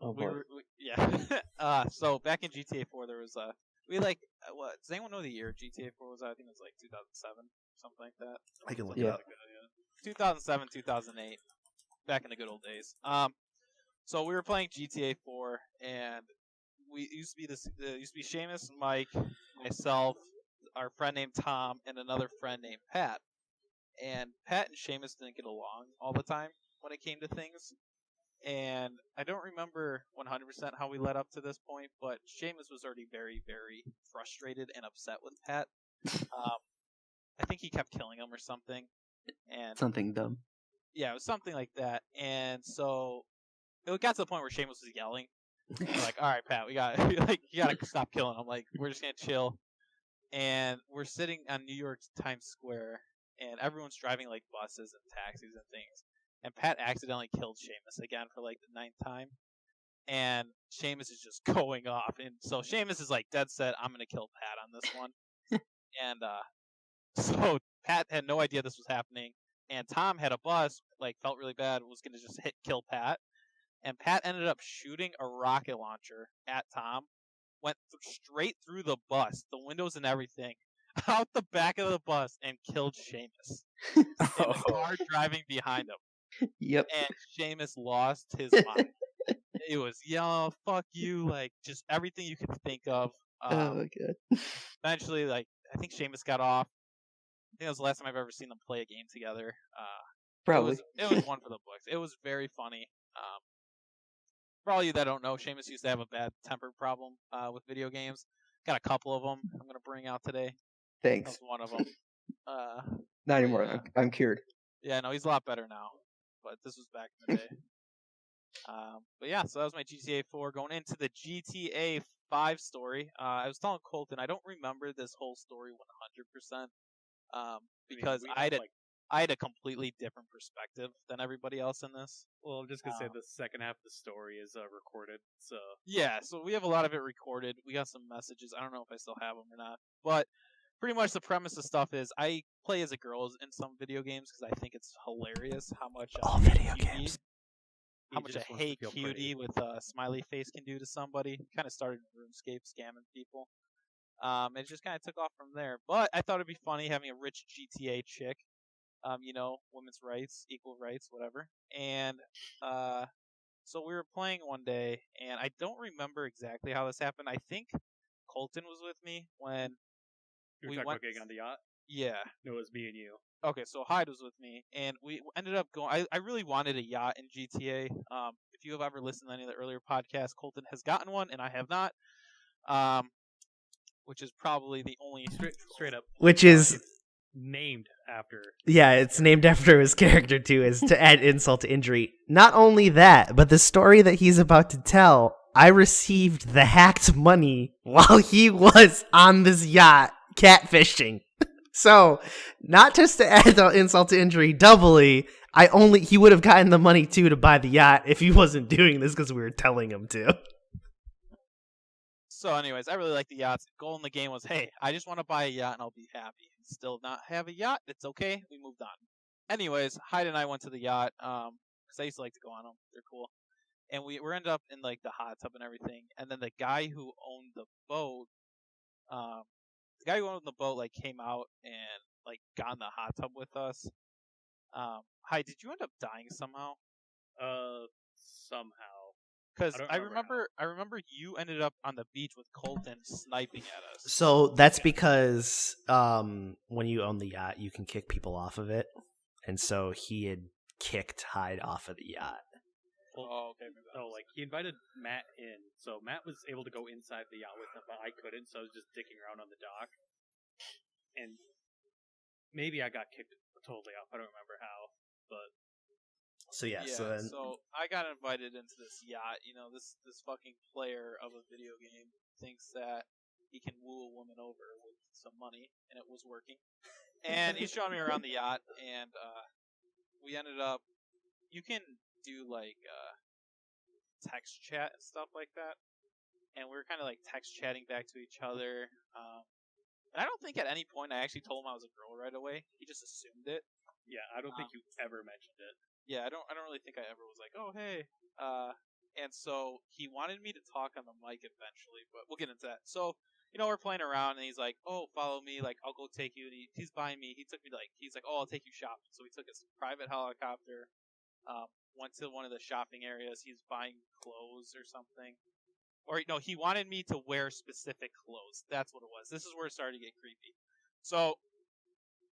Oh boy. Yeah. So back in GTA 4, there was what? Does anyone know the year GTA 4 was? I think it was like 2007, something like that. I can look Yeah. it up. 2007, 2008, back in the good old days. So we were playing GTA 4, and we used to be Seamus, Mike, myself, our friend named Tom, and another friend named Pat. And Pat and Seamus didn't get along all the time when it came to things. And I don't remember 100% how we led up to this point, but Seamus was already very, very frustrated and upset with Pat. I think he kept killing him or something. And Something dumb. yeah, it was something like that. And so it got to the point where Seamus was yelling. We're like, all right, Pat, you gotta stop killing him. Like, we're just gonna chill. And we're sitting on New York's Times Square, and everyone's driving like buses and taxis and things. And Pat accidentally killed Seamus again for like the 9th time. And Seamus is just going off. And so Seamus is like dead set, I'm going to kill Pat on this one. And so Pat had no idea this was happening. And Tom had a bus, like felt really bad, was going to just kill Pat. And Pat ended up shooting a rocket launcher at Tom. Went straight through the bus, the windows and everything, out the back of the bus, and killed Seamus. In the car driving behind him. Yep. And Seamus lost his mind. It was fuck you, like just everything you could think of. Oh my god. Eventually, like I think Seamus got off. I think that was the last time I've ever seen them play a game together. Probably. It was one for the books. It was very funny. For all you that don't know, Seamus used to have a bad temper problem with video games. Got a couple of them I'm gonna bring out today. That Thanks. was one of them. Not anymore. yeah. I'm cured. Yeah, no, he's a lot better now. But this was back in the day. But yeah, so that was my GTA 4. Going into the GTA 5 story, I was telling Colton I don't remember this whole story 100%, because I had a completely different perspective than everybody else in this. Well, I'm just gonna say the second half of the story is recorded. So yeah, so we have a lot of it recorded. We got some messages. I don't know if I still have them or not, but pretty much the premise of stuff is I play as a girl in some video games because I think it's hilarious how much All video games. How much a hey cutie with a smiley face can do to somebody. Kind of started in RuneScape scamming people. It just kind of took off from there. But I thought it'd be funny having a rich GTA chick. Women's rights, equal rights, whatever. And so we were playing one day, and I don't remember exactly how this happened. I think Colton was with me when you were talking about getting on the yacht. Yeah. No, it was me and you. Okay, so Hyde was with me, and we ended up going. I really wanted a yacht in GTA. If you have ever listened to any of the earlier podcasts, Colton has gotten one, and I have not. Which is probably the only straight up. Which is named after. Yeah, it's named after his character too, is to add insult to injury. Not only that, but the story that he's about to tell, I received the hacked money while he was on this yacht catfishing. So, not just to add the insult to injury doubly, he would have gotten the money too to buy the yacht if he wasn't doing this because we were telling him to. So anyways, I really like the yachts. The goal in the game was, hey, I just want to buy a yacht and I'll be happy. Still not have a yacht? It's okay. We moved on. Anyways, Hyde and I went to the yacht because I used to like to go on them. They're cool. And we ended up in like the hot tub and everything. And then the guy who owned the boat, like came out and like got in the hot tub with us. Hyde, did you end up dying somehow? Somehow. Because I remember you ended up on the beach with Colton sniping at us. So that's because when you own the yacht, you can kick people off of it, and so he had kicked Hyde off of the yacht. Oh, okay. So like he invited Matt in, so Matt was able to go inside the yacht with him, but I couldn't, so I was just dicking around on the dock, and maybe I got kicked totally off. I don't remember how, but So yeah, Yeah, so then so I got invited into this yacht. You know, this fucking player of a video game thinks that he can woo a woman over with some money, and it was working. And he showed me around the yacht, and we ended up. You can do like text chat and stuff like that, and we were kind of like text chatting back to each other. And I don't think at any point I actually told him I was a girl right away. He just assumed it. Yeah, I don't think you ever mentioned it. Yeah, I don't really think I ever was like, oh hey. And so he wanted me to talk on the mic eventually, but we'll get into that. So, you know, we're playing around and he's like, oh, follow me, like I'll go take you. And he's buying me. He took me to, like, he's like, oh, I'll take you shopping. So we took his private helicopter, went to one of the shopping areas. He's buying clothes or something. Or no, he wanted me to wear specific clothes. That's what it was. This is where it started to get creepy. So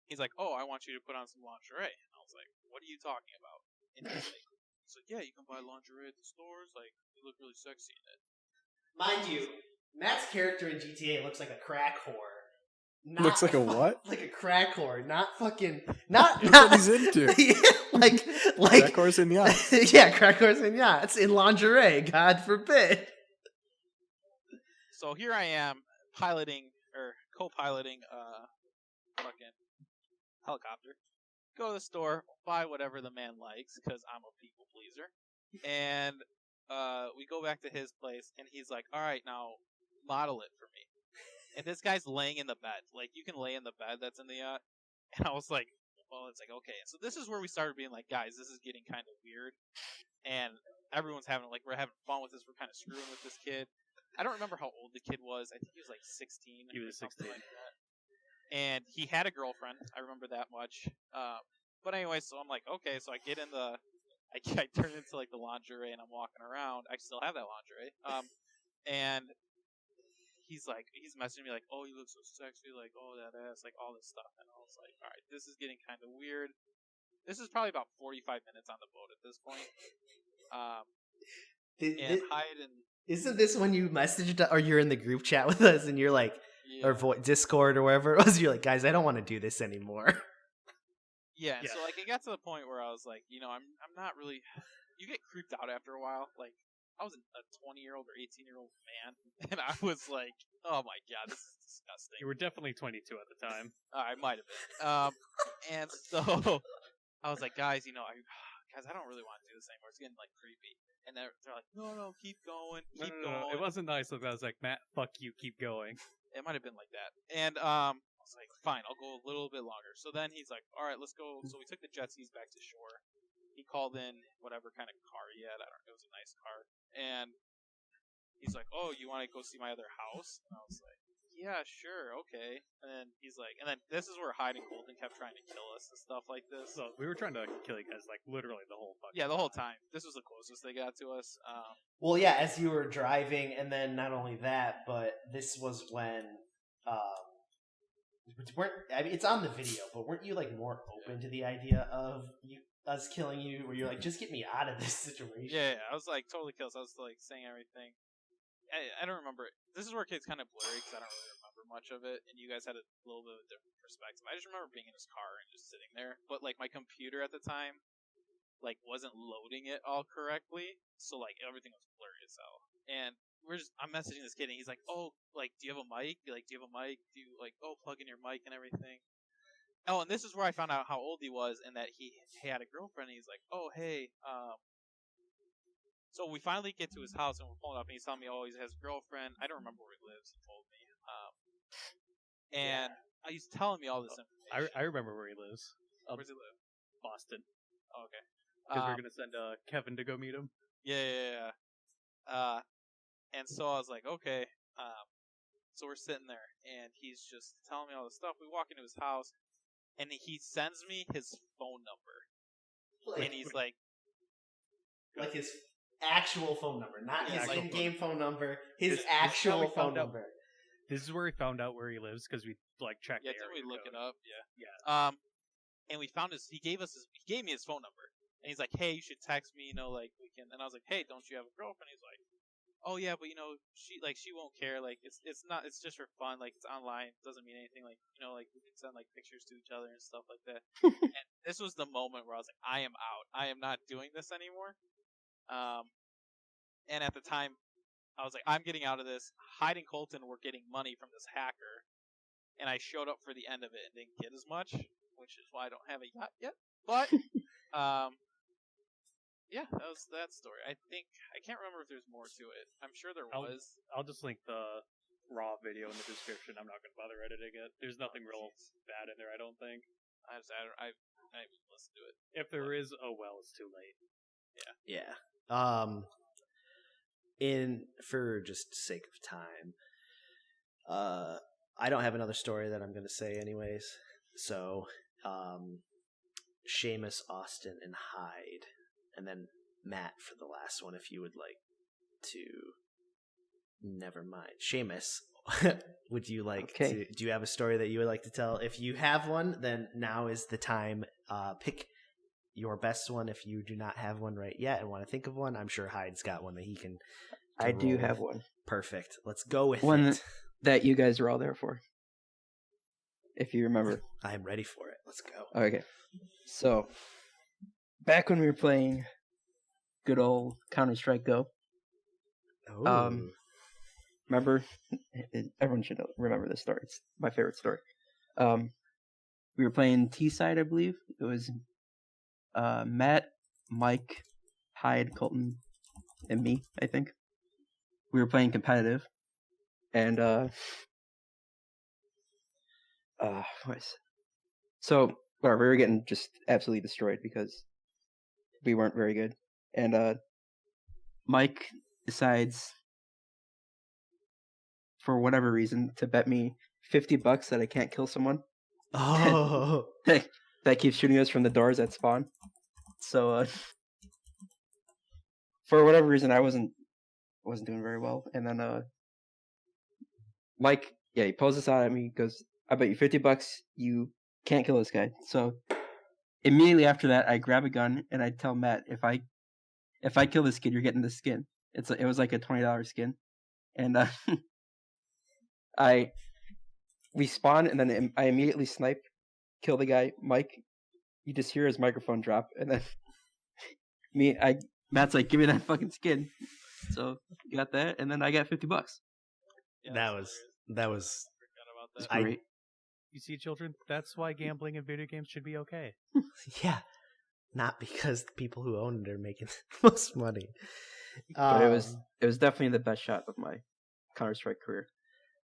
he's like, oh, I want you to put on some lingerie. And I was like, what are you talking about? And he's like, yeah, you can buy lingerie at the stores. Like, you look really sexy in it. mind you, Matt's character in GTA looks like a crack whore. Looks like a what? Like a crack whore, not fucking, not That's what he's into. Yeah, like Crack horse and yachts. yeah, crack horse and yachts in lingerie. God forbid. So here I am piloting or co-piloting fucking helicopter. Go to the store, buy whatever the man likes because I'm a people pleaser, and we go back to his place, and he's like, "All right, now model it for me." And this guy's laying in the bed, like you can lay in the bed that's in the yacht. And I was like, "Well, it's like okay." So this is where we started being like, "Guys, this is getting kind of weird," and everyone's having we're having fun with this. We're kind of screwing with this kid. I don't remember how old the kid was. I think he was like 16. He was 16. Like that. And he had a girlfriend. I remember that much. But anyway, so I'm like, okay. So I get in I turn into like the lingerie, and I'm walking around. I still have that lingerie. And he's messaging me like, oh, you look so sexy, like, oh, that ass, like all this stuff. And I was like, all right, this is getting kind of weird. This is probably about 45 minutes on the boat at this point. And Hyde and Isn't this when you messaged or you're in the group chat with us and you're like, yeah. or Discord or wherever it was, you're like, guys, I don't want to do this anymore. Yeah, Yeah. so like it got to the point where I was like, you know, I'm not really. You get creeped out after a while. Like I was a 20-year-old or 18-year-old man, and I was like, oh my god, this is disgusting. You were definitely 22 at the time. I might have been. And so I was like, guys, you know, I don't really want to do this anymore. It's getting like creepy. And they're like, no, keep going, keep going. It wasn't nice. I was like, Matt, fuck you, keep going. It might have been like that. And I was like, fine, I'll go a little bit longer. So then he's like, all right, let's go. So we took the jet skis back to shore. He called in whatever kind of car he had. I don't know. It was a nice car. And he's like, oh, you want to go see my other house? And I was like, yeah, sure, okay. And then he's like, and then this is where Hyde and Colton kept trying to kill us and stuff like this. So we were trying to kill you guys like literally the whole fucking Yeah, the whole time. This was the closest they got to us. Well, yeah, as you were driving, and then not only that, but this was when, it's on the video, but weren't you like more open to the idea of us killing you, where you're like, just get me out of this situation? Yeah, I was like totally kills. I was like saying everything. I don't remember. This is where it gets kind of blurry because I don't really remember much of it, and you guys had a little bit of a different perspective. I just remember being in his car and just sitting there, but like my computer at the time, like wasn't loading it all correctly, so like everything was blurry as hell. And I'm messaging this kid, and he's like, "Oh, like, do you have a mic? Like, do you have a mic? Do you like, oh, plug in your mic and everything?" Oh, and this is where I found out how old he was, and that he had a girlfriend. And he's like, "Oh, hey, So we finally get to his house, and we're pulling up, and he's telling me, oh, he has a girlfriend. I don't remember where he lives, he told me. And he's telling me all this information. I remember where he lives. Where does he live? Boston. Oh, okay. Because we're going to send Kevin to go meet him. Yeah. And so I was like, okay. So we're sitting there, and he's just telling me all this stuff. We walk into his house, and he sends me his phone number. And he's like his actual phone number, not his like- in-game phone number, his This is how actual we phone found out. number. This is where we found out where he lives because we like checked Yeah, the didn't we area look code. it up? Yeah. And we found he gave me his phone number. And he's like, hey, you should text me, you know, like, we can. And I was like, hey, don't you have a girlfriend? He's like, oh yeah, but she won't care. Like it's just for fun. Like it's online. It doesn't mean anything. Like like we can send like pictures to each other and stuff like that. And this was the moment where I was like, I am out. I am not doing this anymore. And at the time, I was like, I'm getting out of this. Hyde and Colton were getting money from this hacker, and I showed up for the end of it and didn't get as much, which is why I don't have a yacht yet. But yeah, that was that story. I can't remember if there's more to it. I'm sure there was. I'll just link the raw video in the description. I'm not going to bother editing it. There's nothing real bad in there, I don't think. I haven't listened to it. If there is, oh well, it's too late. Yeah. For just sake of time, I don't have another story that I'm going to say anyways. So, Seamus, Austin, and Hyde, and then Matt for the last one if you would like to. Never mind. Seamus, would you like to? Do you have a story that you would like to tell? If you have one, then now is the time. Pick your best one if you do not have one right yet and want to think of one. I'm sure Hyde's got one that he can. I do have one. Perfect. Let's go with one it. That you guys were all there for. If you remember. I am ready for it. Let's go. Okay. So, back when we were playing good old Counter-Strike Go. Oh. Remember? Everyone should remember this story. It's my favorite story. We were playing T-side, I believe. It was Matt, Mike, Hyde, Colton, and me, I think. We were playing competitive. And, so, whatever, we were getting just absolutely destroyed because we weren't very good. And, Mike decides, for whatever reason, to bet me $50 that I can't kill someone. Oh. that keeps shooting us from the doors at spawn. So, for whatever reason, I wasn't doing very well. And then, Mike, he pulls this out at me, goes, I bet you $50 you can't kill this guy. So, immediately after that, I grab a gun and I tell Matt, if I kill this kid, you're getting this skin. It was like a $20 skin. And, we spawn and then I immediately snipe, kill the guy, Mike. You just hear his microphone drop, and then Matt's like, "Give me that fucking skin." So you got that, and then I got $50. Yeah, that was I forgot about that. That's great. You see, children, that's why gambling in video games should be okay. Yeah, not because the people who own it are making the most money. But it was definitely the best shot of my Counter-Strike career.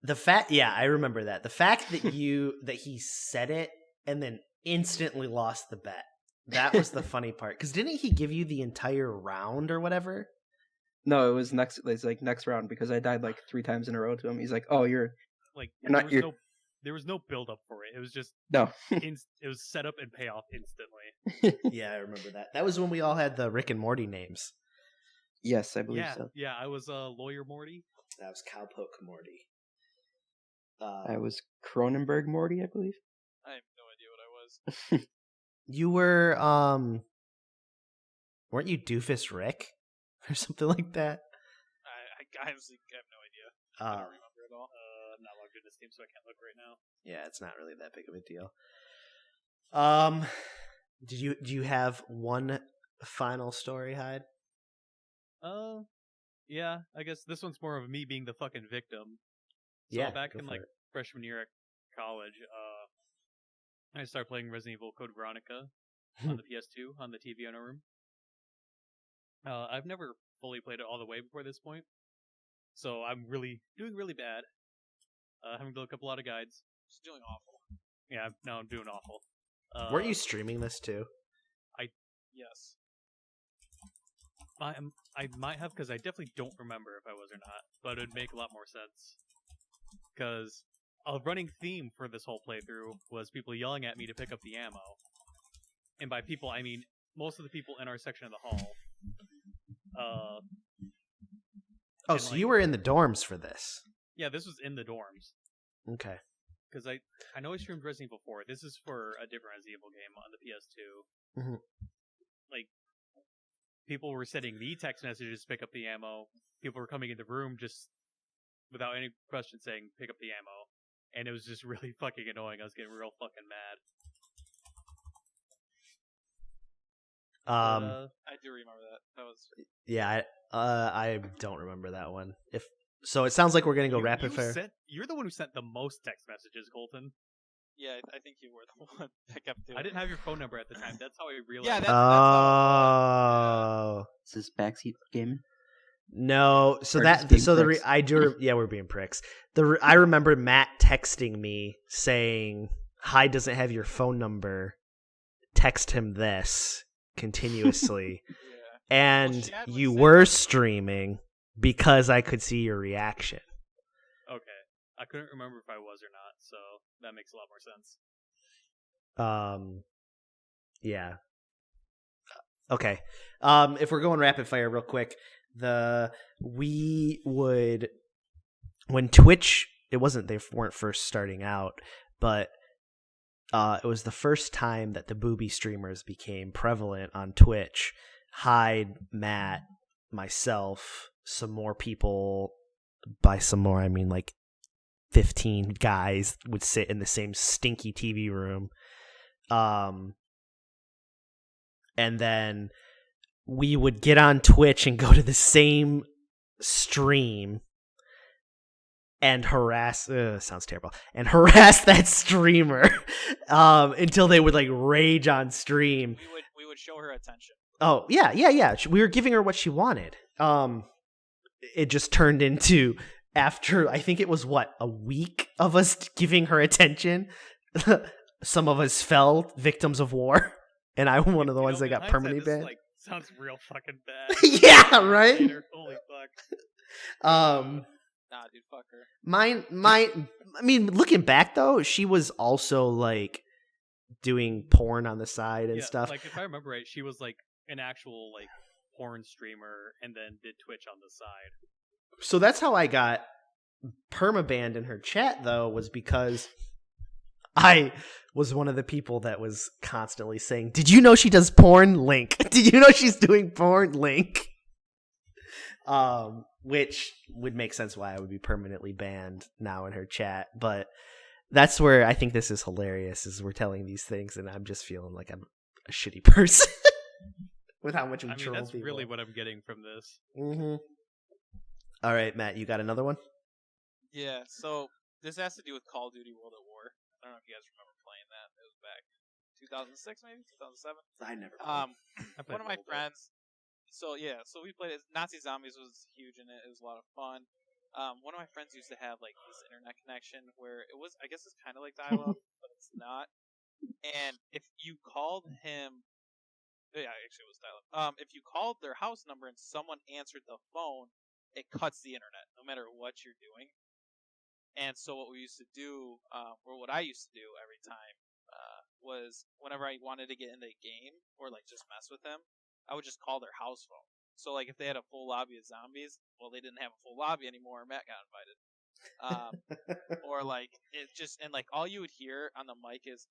I remember that. The fact that he said it and then instantly lost the bet. That was the funny part. Because didn't he give you the entire round or whatever? No, it was next round because I died like 3 times in a row to him. He's like, "Oh, you're like there was no build up for it. It was just no. It was set up and payoff instantly. Yeah, I remember that. That was when we all had the Rick and Morty names. Yes, I believe so. Yeah, I was Lawyer Morty. That was Cowpoke Morty. I was Cronenberg Morty, I believe. I have no idea what I was. You were weren't you Doofus Rick or something like that? I honestly have no idea. I don't remember at all. I'm not logged into Steam, so I can't look right now. Yeah, it's not really that big of a deal. Do you have one final story, Hyde? Yeah, I guess this one's more of me being the fucking victim. So Yeah, back go in for like it. freshman year at college, I started playing Resident Evil Code Veronica on the PS2 on the TV in our room. I've never fully played it all the way before this point, so I'm doing really bad. Having to look up a lot of guides. Just doing awful. Yeah, no, I'm doing awful. Weren't you streaming this too? Yes. I might have, because I definitely don't remember if I was or not, but it would make a lot more sense. Because a running theme for this whole playthrough was people yelling at me to pick up the ammo. And by people, I mean most of the people in our section of the hall. So you were in the dorms for this. Yeah, this was in the dorms. Okay. Because I know I streamed Resident Evil 4. This is for a different Resident Evil game on the PS2. Mm-hmm. Like, people were sending me text messages to pick up the ammo. People were coming in the room just without any question saying, pick up the ammo. And it was just really fucking annoying. I was getting real fucking mad. I do remember that. That was Yeah, I don't remember that one. So it sounds like we're gonna go rapid fire. You're the one who sent the most text messages, Colton. yeah. I think you were the one that kept doing. I didn't have your phone number at the time. That's how I realized. Yeah, that's Oh. Is this backseat gaming? No, so Or that just being so the pricks. I do yeah, we're being pricks. I remember Matt texting me saying, "Hyde doesn't have your phone number. Text him this continuously." Yeah. And Shad would you say were that. streaming because I could see your reaction. Okay. I couldn't remember if I was or not, so that makes a lot more sense. Yeah. Okay. If we're going rapid fire real quick, we would, when Twitch, they weren't first starting out, but it was the first time that the booby streamers became prevalent on Twitch. Hyde, Matt, myself, some more people. By some more, I mean like 15 guys would sit in the same stinky TV room. And then we would get on Twitch and go to the same stream and harass sounds terrible, and harass that streamer until they would like rage on stream. We would show her attention. Oh, yeah. We were giving her what she wanted. It just turned into, after, I think it was, a week of us giving her attention, some of us fell victims of war, and I'm one of the ones that got permanently banned. Like, sounds real fucking bad. Yeah, right? Later, holy fuck. Nah, dude, fuck her. I mean, looking back, though, she was also, like, doing porn on the side and stuff. Like, if I remember right, she was, like, an actual, like, porn streamer and then did Twitch on the side. So that's how I got permabanned in her chat, though, was because I was one of the people that was constantly saying, "Did you know she does porn? Link. Did you know she's doing porn? Link." Which would make sense why I would be permanently banned now in her chat. But that's where I think this is hilarious, is we're telling these things and I'm just feeling like I'm a shitty person. With how much we troll that's people. really what I'm getting from this. Mm-hmm. All right, Matt, you got another one? Yeah, so this has to do with Call of Duty World at War. I don't know if you guys remember playing that. It was back 2006, maybe 2007. I never. One of my friends. So we played it. Nazi Zombies was huge in it. It was a lot of fun. One of my friends used to have like this internet connection where it was, I guess it's kind of like dial-up, but it's not. And if you called him, yeah, actually it was dial-up. If you called their house number and someone answered the phone, it cuts the internet no matter what you're doing. And so what we used to do, or what I used to do every time, was whenever I wanted to get in the game or like just mess with them, I would just call their house phone. So like if they had a full lobby of zombies, well, they didn't have a full lobby anymore. Matt got invited. Or like it just, and like all you would hear on the mic is,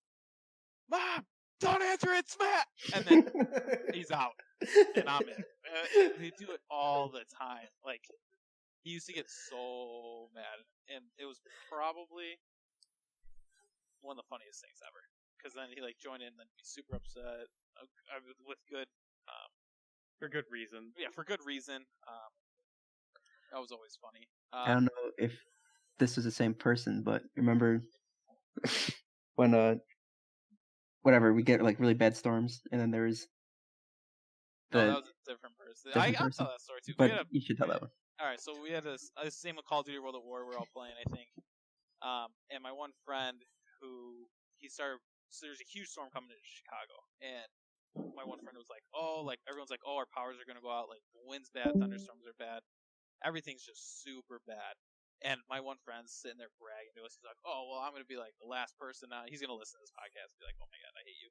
"Mom, don't answer it, it's Matt," and then he's out and I'm in. They do it all the time. Like he used to get so mad, and it was probably one of the funniest things ever. Because then he like join in and then be super upset with good. For good reason. Yeah, for good reason. That was always funny. I don't know if this is the same person, but remember when whatever, we get like really bad storms, and then there's No, that was a different person. I'll tell that story too. But you should tell that one. All right, so we had this same with Call of Duty World at War. We're all playing, I think. And my one friend who he started. So there's a huge storm coming into Chicago, and my one friend was like, "Oh, like everyone's like, oh, our powers are gonna go out. Like the wind's bad, thunderstorms are bad, everything's just super bad." And my one friend's sitting there bragging to us. He's like, "Oh, well, I'm gonna be like the last person out." He's gonna listen to this podcast and be like, "Oh my god, I hate you."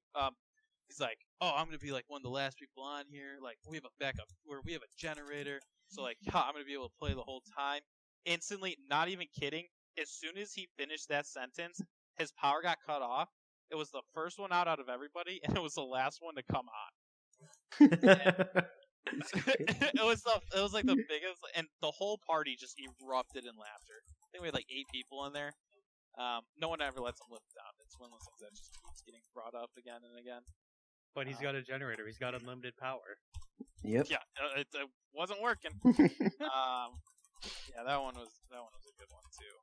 He's like, "Oh, I'm gonna be like one of the last people on here. Like we have a backup, where we have a generator, so like I'm gonna be able to play the whole time." Instantly, not even kidding. As soon as he finished that sentence, his power got cut off. It was the first one out of everybody, and it was the last one to come on. It was like the biggest, and the whole party just erupted in laughter. I think we had like 8 people in there. No one ever lets them live down. It's one of those things that just keeps getting brought up again and again. But he's got a generator. He's got unlimited power. Yep. Yeah, it wasn't working. Yeah, that one was a good one too.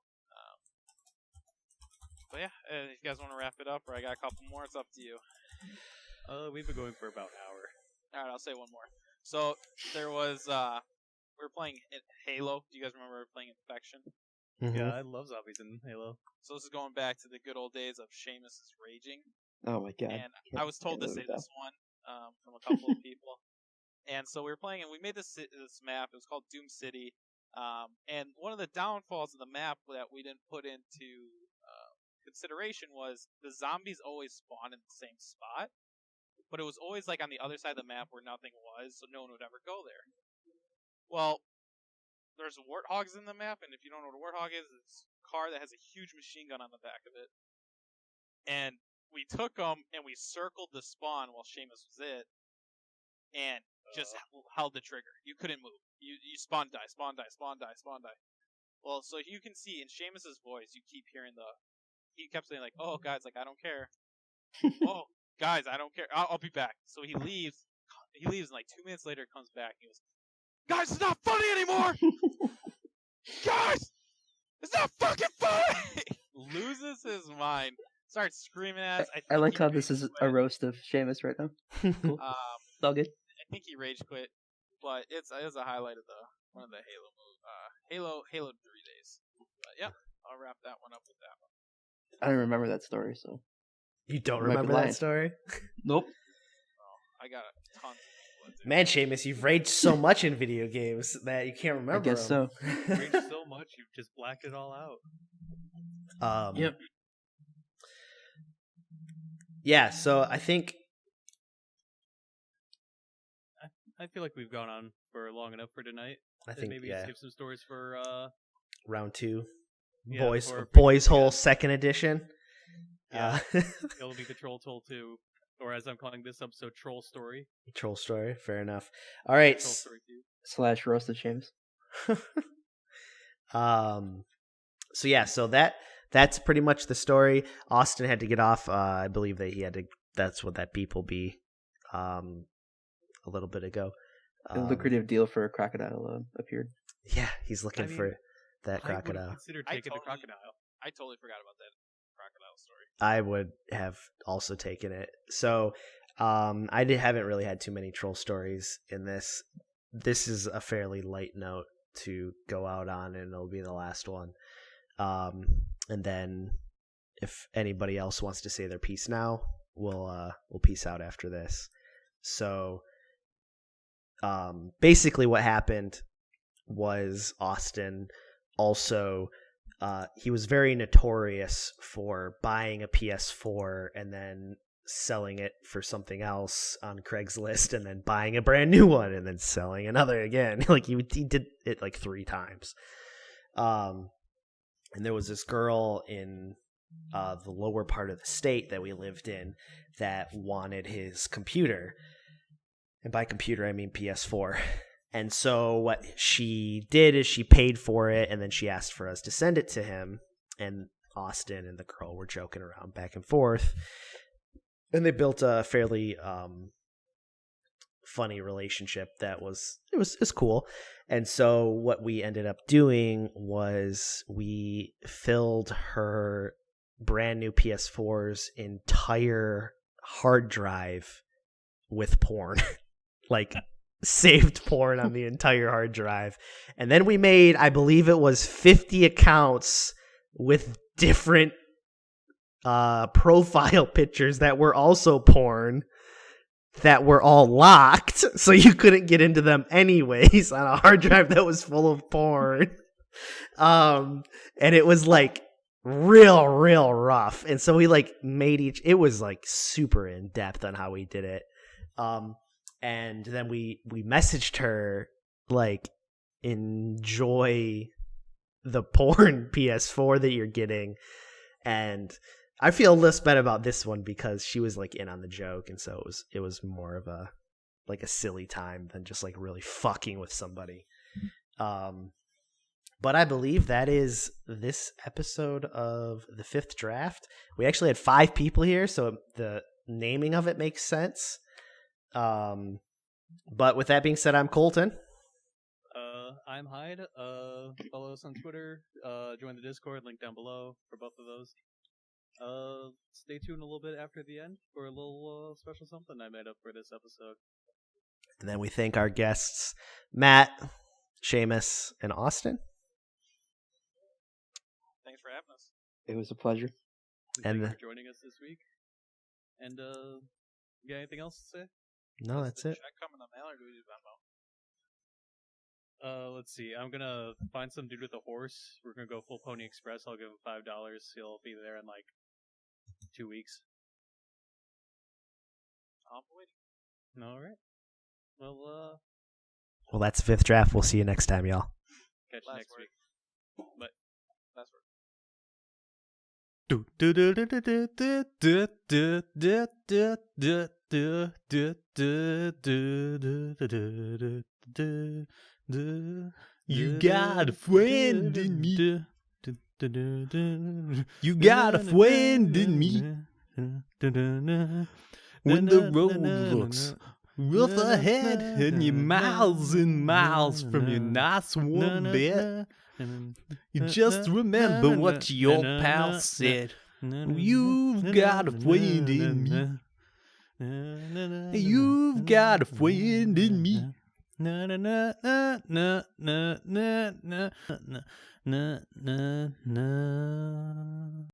But yeah, if you guys want to wrap it up, or I got a couple more, it's up to you. We've been going for about an hour. All right, I'll say one more. So there was we were playing Halo. Do you guys remember playing Infection? Mhm. Yeah, I love zombies in Halo. So this is going back to the good old days of Seamus' raging. Oh my god. And I was told to can't say live this one from a couple of people. And so we were playing, and we made this map. It was called Doom City. And one of the downfalls of the map that we didn't put into consideration was the zombies always spawn in the same spot, but it was always like on the other side of the map where nothing was, so no one would ever go there. Well, there's warthogs in the map, and if you don't know what a warthog is, it's a car that has a huge machine gun on the back of it. And we took them and we circled the spawn while Seamus was it, and just held the trigger. You couldn't move. You spawn die, spawn die, spawn die, spawn die. Well, so you can see in Seamus's voice, you keep hearing he kept saying like, "Oh, guys, like I don't care." "Oh, guys, I don't care. I'll be back." So he leaves. He leaves, and like 2 minutes later, comes back. And he goes, "Guys, it's not funny anymore. Guys, it's not fucking funny." Loses his mind. Starts screaming at us. I like how this is a roast of Seamus right now. Cool. It's all good. I think he rage quit, but it was a highlight of one of the Halo 3 days. But yeah, I'll wrap that one up with that one. I don't remember that story, so. You don't You might be remember lying. that story? Nope. I got tons of people that do. Man, Seamus, you've raged so much in video games that you can't remember. I guess them. so. Raged so much, you've just blacked it all out. Yep. Yeah, so I think I feel like we've gone on for long enough for tonight. Maybe save some stories for round 2. yeah, for Boys Hole second edition. Yeah. It'll be the Troll Toll 2, or as I'm calling this episode, Troll Story. Troll Story, fair enough. All right. Troll Story 2. / roast of Seamus. So yeah, so that's pretty much the story. Austin had to get off. I believe that he had to. That's what that beep will be. A little bit ago. A lucrative deal for a crocodile appeared. Yeah, he's looking for that crocodile. Considered taking the crocodile. I totally forgot about that crocodile story. I would have also taken it. So I haven't really had too many troll stories in this. This is a fairly light note to go out on, and it'll be the last one. And then if anybody else wants to say their piece now, we'll peace out after this. So basically what happened was Austin also he was very notorious for buying a PS4 and then selling it for something else on Craigslist, and then buying a brand new one and then selling another again. Like he did it like 3 times. And there was this girl in the lower part of the state that we lived in that wanted his computer. And by computer, I mean PS4. And so what she did is she paid for it, and then she asked for us to send it to him. And Austin and the girl were joking around back and forth. And they built a fairly funny relationship that was cool. And so what we ended up doing was we filled her brand new PS4's entire hard drive with porn. Like saved porn on the entire hard drive. And then we made, I believe it was 50 accounts with different profile pictures that were also porn, that were all locked, so you couldn't get into them anyways on a hard drive that was full of porn. And it was like real rough. And so we like made it was like super in depth on how we did it. And then we messaged her like, enjoy the porn PS4 that you're getting. And I feel less bad about this one because she was like in on the joke, and so it was more of a like a silly time than just like really fucking with somebody. But I believe that is this episode of the 5th draft. We actually had 5 people here, so the naming of it makes sense. But with that being said, I'm Colton. I'm Hyde. Follow us on Twitter. Join the Discord. Link down below for both of those. Stay tuned a little bit after the end for a little special something I made up for this episode. And then we thank our guests, Matt, Seamus, and Austin. Thanks for having us. It was a pleasure. Thank you for joining us this week. And you got anything else to say? No, that's it. Check coming in the mail, or do we do Venmo? Let's see. I'm gonna find some dude with a horse. We're gonna go full Pony Express. I'll give him $5. He'll be there in like 2 weeks. I'm waiting. All right. Well, Well, that's 5th draft. We'll see you next time, y'all. catch you Last next word. week. Bye. That's right. You got a friend in me. You got a friend in me. When the road looks rough ahead and you're miles and miles from your nice warm bed, you just remember what your old pal said. You've got a friend in me. You've got a friend in me. Na na na na na na na na na na na.